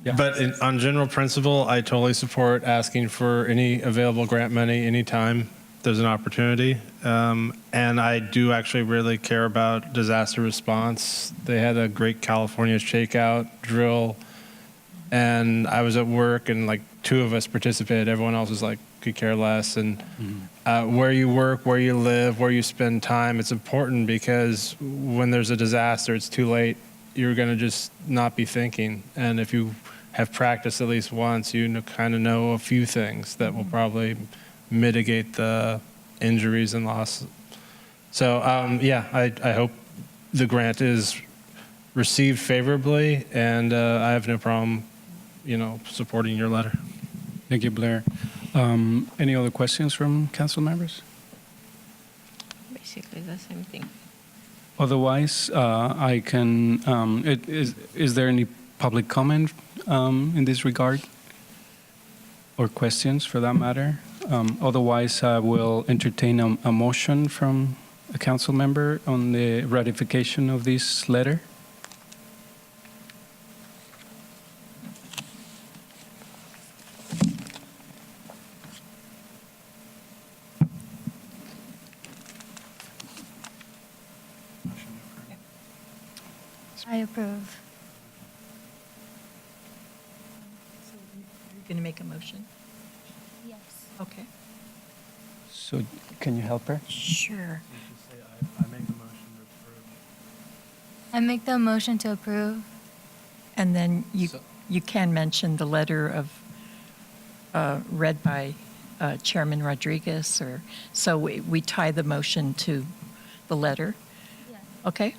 Yeah. but on general principle, I totally support asking for any available grant money anytime there's an opportunity. And I do actually really care about disaster response. They had a great California shakeout drill, and I was at work and like 2 of us participated. Everyone else was like, could care less. And where you work, where you live, where you spend time, it's important because when there's a disaster, it's too late. You're going to just not be thinking. And if you have practiced at least once, you kind of know a few things that will probably mitigate the injuries and loss. So yeah, I hope the grant is received favorably, and I have no problem, supporting your letter. Thank you, Blair. Any other questions from council members? Basically the same thing. Otherwise, I can, is there any public comment in this regard? Or questions for that matter? Otherwise, I will entertain a motion from a council member on the ratification of this letter. I approve. So you're going to make a motion? Yes. Okay. So can you help her? Sure. I make the motion to approve. And then you can mention the letter of read by Chairman Rodriguez, or so we tie the motion to the letter. Yes. Okay.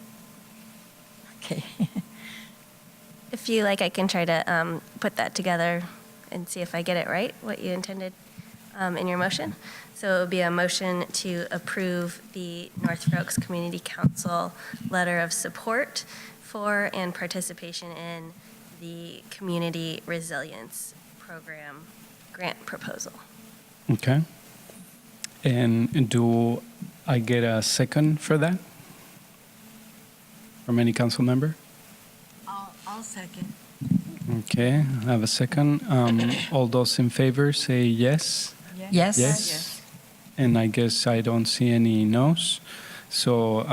Okay. If you like, I can try to put that together and see if I get it right, what you intended in your motion. So it would be a motion to approve the North Fair Oaks Community Council letter of support for and participation in the Community Resilience Program grant proposal. Okay. And do I get a second for that? From any council member? I'll second. Okay, I have a second. All those in favor say yes. Yes. Yes. And I guess I don't see any no's. So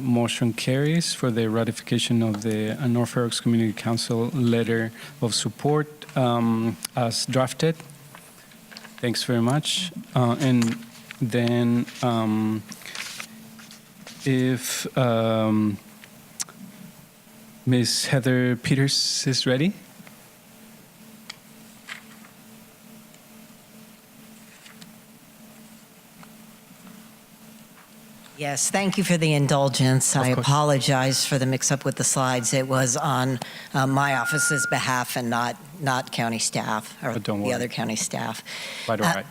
motion carries for the ratification of the North Fair Oaks Community Council letter of support as drafted. Thanks very much. And then if Ms. Heather Peters is ready. Yes, thank you for the indulgence. I apologize for the mix-up with the slides. It was on my office's behalf and not county staff or the other county staff. Quite all right.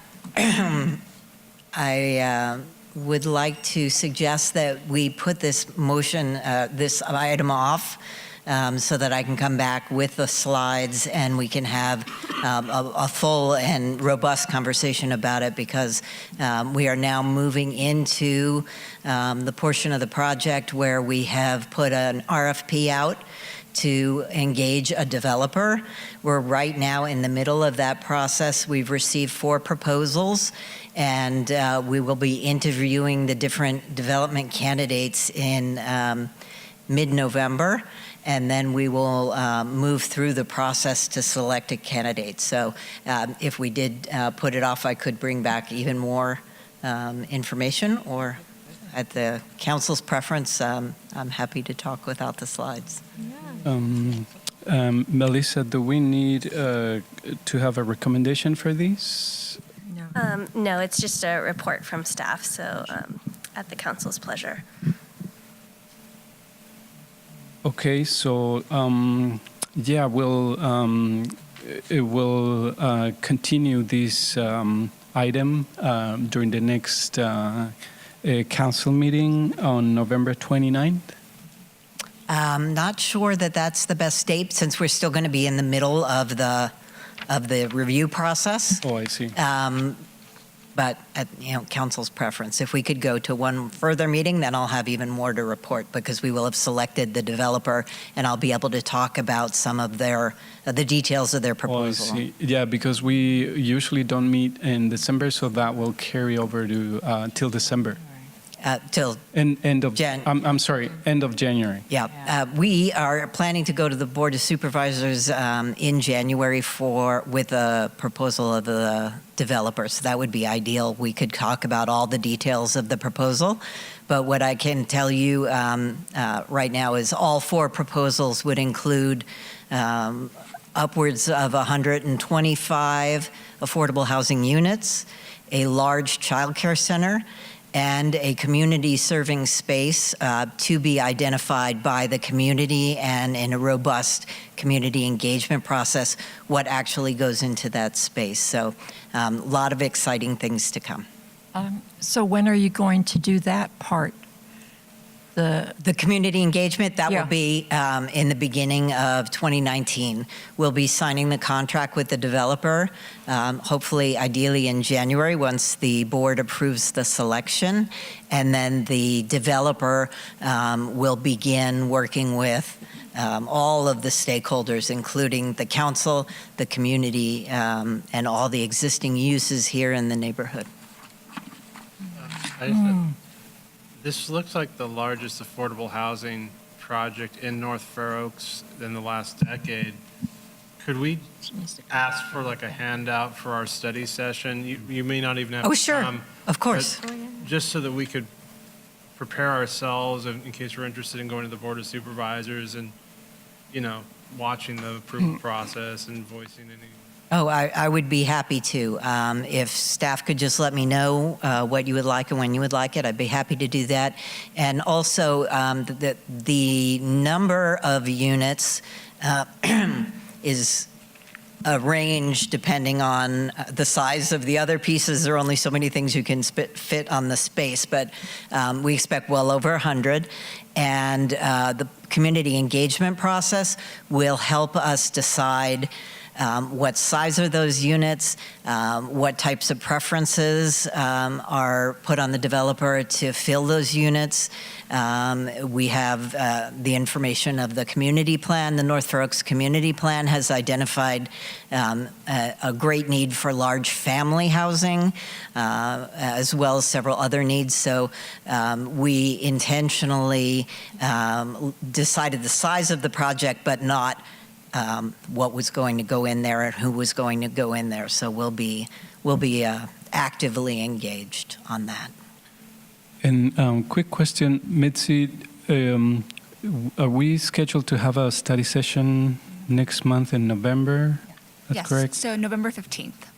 I would like to suggest that we put this motion, this item off so that I can come back with the slides and we can have a full and robust conversation about it, because we are now moving into the portion of the project where we have put an RFP out to engage a developer. We're right now in the middle of that process. We've received 4 proposals, and we will be interviewing the different development candidates in mid-November, and then we will move through the process to select a candidate. So if we did put it off, I could bring back even more information, or at the council's preference, I'm happy to talk without the slides. Melissa, do we need to have a recommendation for these? No, it's just a report from staff, so at the council's pleasure. Okay, so yeah, we'll continue this item during the next council meeting on November 29th. Not sure that that's the best date, since we're still going to be in the middle of the review process. Oh, I see. But at council's preference. If we could go to one further meeting, then I'll have even more to report, because we will have selected the developer, and I'll be able to talk about some of the details of their proposal. Oh, I see. Yeah, because we usually don't meet in December, so that will carry over to till December. Till end of I'm sorry, end of January. Yeah, we are planning to go to the Board of Supervisors in January with a proposal of the developer. So that would be ideal. We could talk about all the details of the proposal. But what I can tell you right now is all 4 proposals would include upwards of 125 affordable housing units, a large childcare center, and a community serving space to be identified by the community, and in a robust community engagement process, what actually goes into that space. So a lot of exciting things to come. So when are you going to do that part? The community engagement, that will be in the beginning of 2019. We'll be signing the contract with the developer, hopefully, ideally in January, once the board approves the selection. And then the developer will begin working with all of the stakeholders, including the council, the community, and all the existing uses here in the neighborhood. This looks like the largest affordable housing project in North Fair Oaks in the last decade. Could we ask for like a handout for our study session? You may not even have Oh, sure. Of course. Just so that we could prepare ourselves in case we're interested in going to the Board of Supervisors and, watching the approval process and voicing any. Oh, I would be happy to. If staff could just let me know what you would like and when you would like it, I'd be happy to do that. And also, the number of units is a range depending on the size of the other pieces. There are only so many things you can fit on the space, but we expect well over 100. And the community engagement process will help us decide what size are those units, what types of preferences are put on the developer to fill those units. We have the information of the community plan. The North Fair Oaks community plan has identified a great need for large family housing, as well as several other needs. So we intentionally decided the size of the project, but not what was going to go in there and who was going to go in there. So we'll be actively engaged on that. And quick question, Mitzi, are we scheduled to have a study session next month in November? That's correct? So November 15th.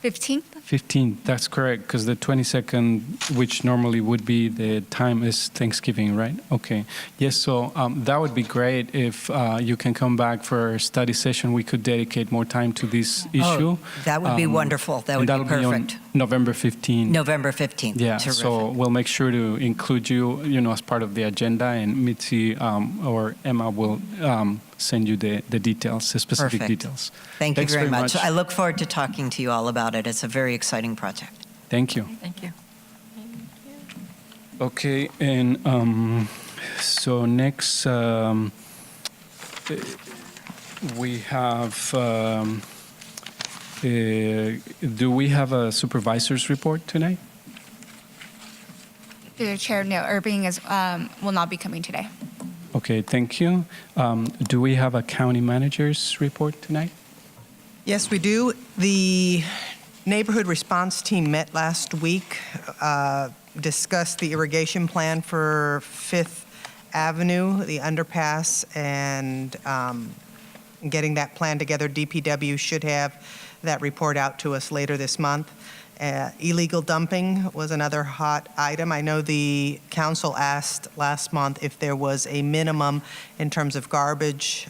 15th? 15th, that's correct, because the 22nd, which normally would be the time, is Thanksgiving, right? Okay. Yes, so that would be great if you can come back for a study session. We could dedicate more time to this issue. That would be wonderful. That would be perfect. November 15th. November 15th. Yeah, Terrific. so we'll make sure to include you, as part of the agenda, and Mitzi or Emma will send you the details, the specific Perfect. details. Thank Thanks you very much. I look forward to talking to you all about it. It's a very exciting project. Thank you. Thank you. Okay, and so next we have, do we have a supervisor's report tonight? Through the chair, no, Irving will not be coming today. Okay, thank you. Do we have a county manager's report tonight? Yes, we do. The neighborhood response team met last week, discussed the irrigation plan for Fifth Avenue, the underpass, and getting that plan together. DPW should have that report out to us later this month. Illegal dumping was another hot item. I know the council asked last month if there was a minimum in terms of garbage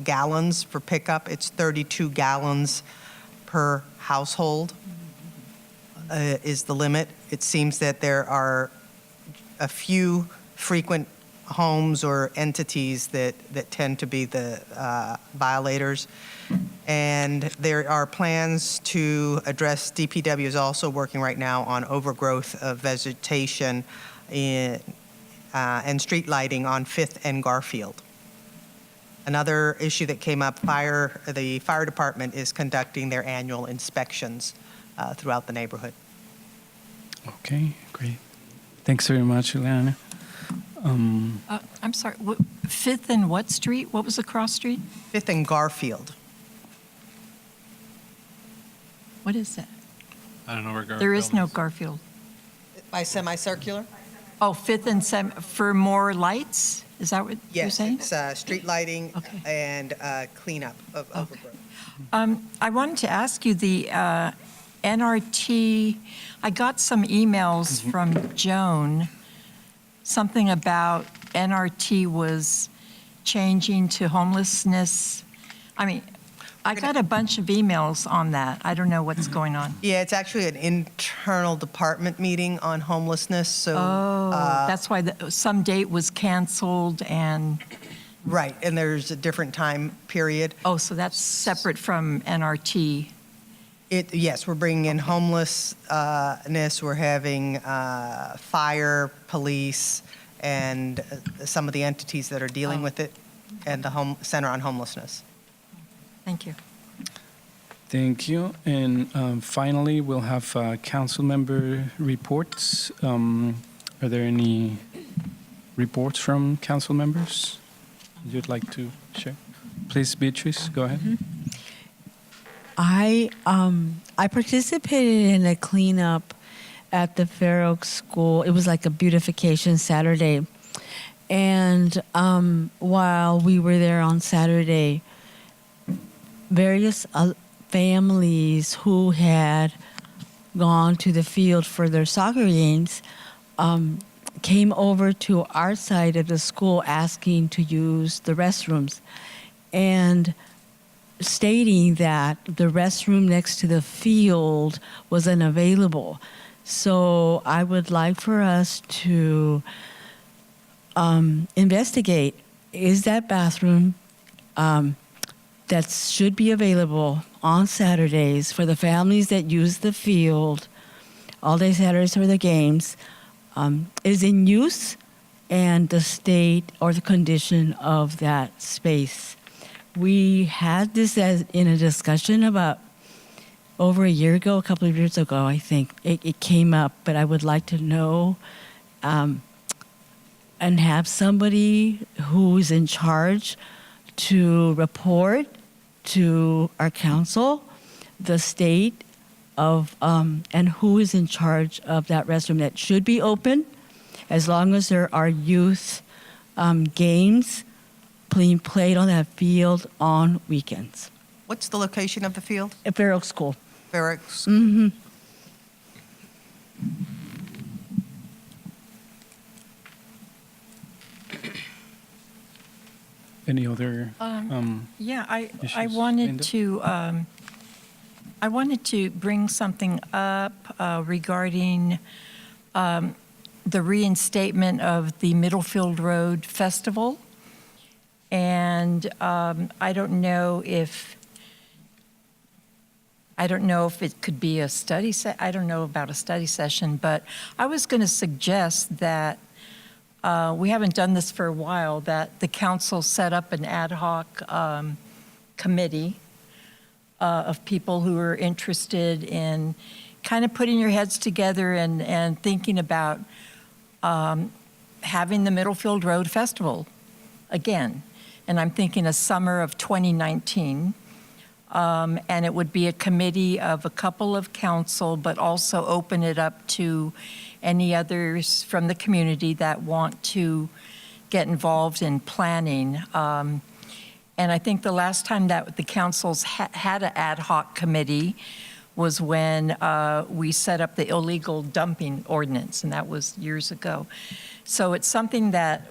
gallons for pickup. It's 32 gallons per household is the limit. It seems that there are a few frequent homes or entities that tend to be the violators. And there are plans to address, DPW is also working right now on overgrowth of vegetation and street lighting on 5th and Garfield. Another issue that came up, the fire department is conducting their annual inspections throughout the neighborhood. Okay, great. Thanks very much, Ileana. I'm sorry, Fifth and what street? What was the cross street? 5th and Garfield. What is that? I don't know where Garfield There is no Garfield. By semicircular? Oh, Fifth and for more lights? Is that what you're Yes, saying? it's street lighting and cleanup of overgrowth. I wanted to ask you, the NRT, I got some emails from Joan, something about NRT was changing to homelessness. I mean, I got a bunch of emails on that. I don't know what's going on. Yeah, it's actually an internal department meeting on homelessness, so. That's why some date was canceled and. Right, and there's a different time period. Oh, so that's separate from NRT. Yes, we're bringing in homelessness, we're having fire, police, and some of the entities that are dealing with it, and the Center on Homelessness. Thank you. Thank you. And finally, we'll have council member reports. Are there any reports from council members you'd like to share? Please, Beatrice, go ahead. I participated in a cleanup at the Fair Oaks School. It was like a beautification Saturday. And while we were there on Saturday, various families who had gone to the field for their soccer games came over to our side of the school asking to use the restrooms and stating that the restroom next to the field was unavailable. So I would like for us to investigate, is that bathroom that should be available on Saturdays for the families that use the field all day Saturdays for the games, is in use, and the state or the condition of that space. We had this in a discussion about over a year ago, a couple of years ago, I think. It came up, but I would like to know and have somebody who's in charge to report to our council, the state of, and who is in charge of that restroom that should be open as long as there are youth games being played on that field on weekends. What's the location of the field? At Fair Oaks School. Fair Oaks. Mm-hmm. Any other Yeah, I issues, wanted Linda? to, I wanted to bring something up regarding the reinstatement of the Middlefield Road Festival. And I don't know if it could be a study I don't know about a study session, but I was going to suggest that we haven't done this for a while, that the council set up an ad hoc committee of people who are interested in kind of putting your heads together and thinking about having the Middlefield Road Festival again. And I'm thinking a summer of 2019. And it would be a committee of a couple of council, but also open it up to any others from the community that want to get involved in planning. And I think the last time that the councils had an ad hoc committee was when we set up the illegal dumping ordinance, and that was years ago. So it's something that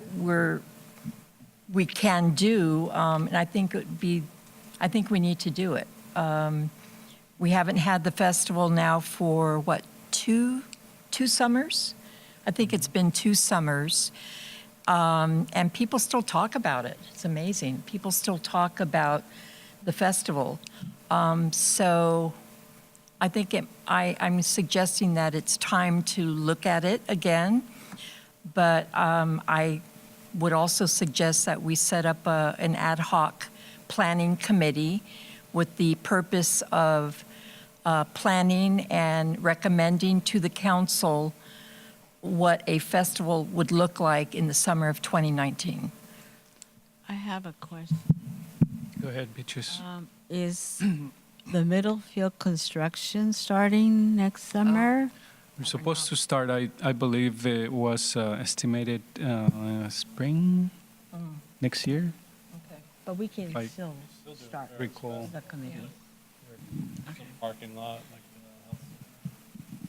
we can do, and I think we need to do it. We haven't had the festival now for, what, two summers? I think it's been 2 summers. And people still talk about it. It's amazing. People still talk about the festival. So I think I'm suggesting that it's time to look at it again. But I would also suggest that we set up an ad hoc planning committee with the purpose of planning and recommending to the council what a festival would look like in the summer of 2019. I have a question. Go ahead, Beatrice. Is the Middlefield construction starting next summer? We're supposed to start, I believe it was estimated spring next year. Okay. But we can Like, still start recall. the committee. Parking lot,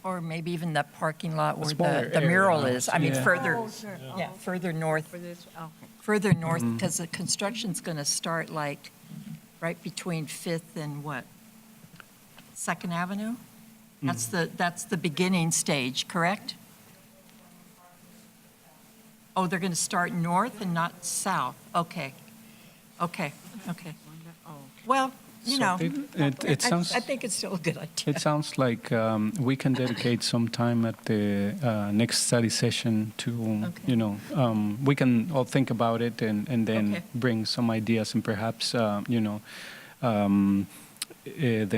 Or maybe even the parking lot where smaller the mural area. is. I mean, Yeah. further, Oh, sure. yeah, further north. For this, okay. Further north, Mhm. because the construction's going to start like right between 5th and what? 2nd Avenue? That's the beginning stage, correct? Oh, they're going to start north and not south. Okay. Well, you So know, it sounds. I think it's still a good idea. It sounds like we can dedicate some time at the next study session to, we can all think about it and then Okay. bring some ideas and perhaps, then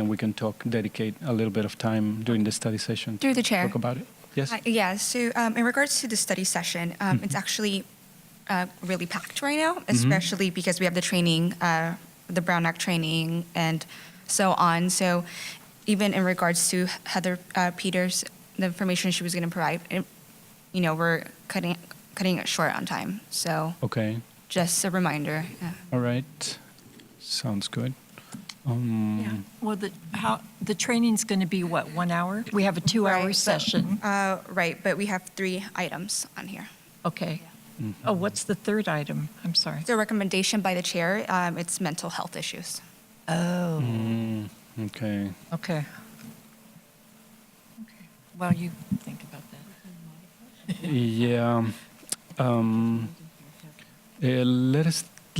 we can dedicate a little bit of time during the study session. Through the chair. Talk about it. Yes. Yeah, so in regards to the study session, it's actually really packed right now, especially because we have the training, the Brown Act training and so on. So even in regards to Heather Peters, the information she was going to provide, we're cutting it short on time. So Okay. just a reminder. Yeah. All right. Sounds good. Yeah. Well, the training's going to be what, 1 hour? We have a 2-hour Right, so- session. Right, but we have 3 items on here. Okay. Oh, what's the third item? I'm sorry. The recommendation by the chair, it's mental health issues. Oh. Okay. Okay. Well, you think about that. Yeah.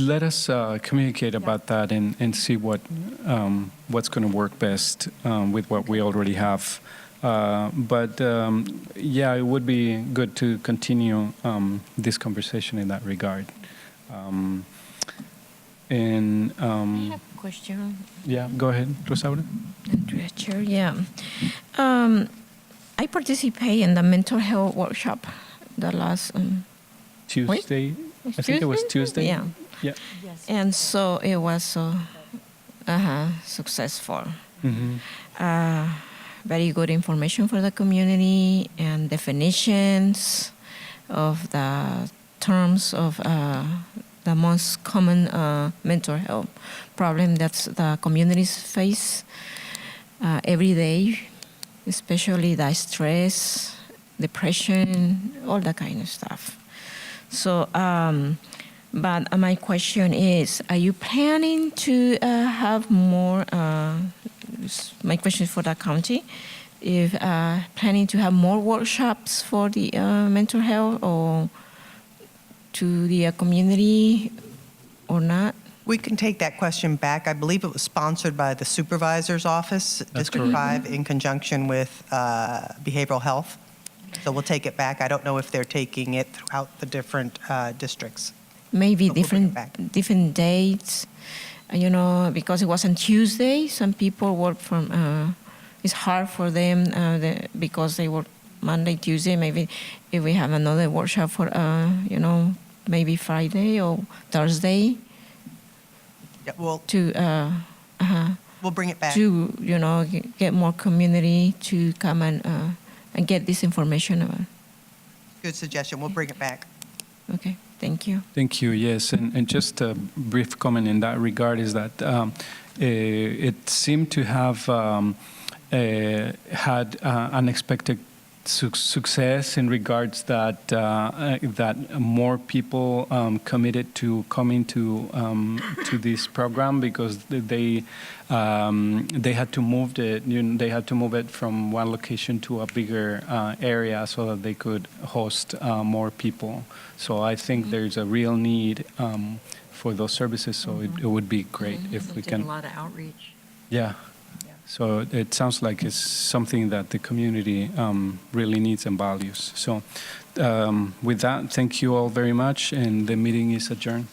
Let us communicate about that and see what's going to work best with what we already have. But yeah, it would be good to continue this conversation in that regard. And I have a question. yeah, go ahead, Rosaura. Chair, yeah. I participate in the mental health workshop the last Tuesday. I think it was Tuesday. Yeah. Yeah. And so it was successful. Mm-hmm. Very good information for the community and definitions of the terms of the most common mental health problem that the communities face every day, especially the stress, depression, all that kind of stuff. So, but my question is, are you planning to have more my question is for the county. If planning to have more workshops for the mental health or to the community or not? We can take that question back. I believe it was sponsored by the supervisor's office, District 5, in conjunction with behavioral health. So we'll take it back. I don't know if they're taking it throughout the different districts. Maybe But we'll bring it back. different dates, because it was on Tuesday. Some people work from. It's hard for them because they work Monday, Tuesday. Maybe if we have another workshop for maybe Friday or Thursday. Yeah, we'll bring it back. To get more community to come and get this information about. Good suggestion. We'll bring it back. Okay, thank you. Thank you. Yes, and just a brief comment in that regard is that it seemed to have had unexpected success in regards that that more people committed to coming to this program because they had to move it. They had to move it from one location to a bigger area so that they could host more people. So I think there's a real need for those services. So it would be great if we can. A lot of outreach. Yeah. So it sounds like it's something that the community really needs and values. So with that, thank you all very much, and the meeting is adjourned.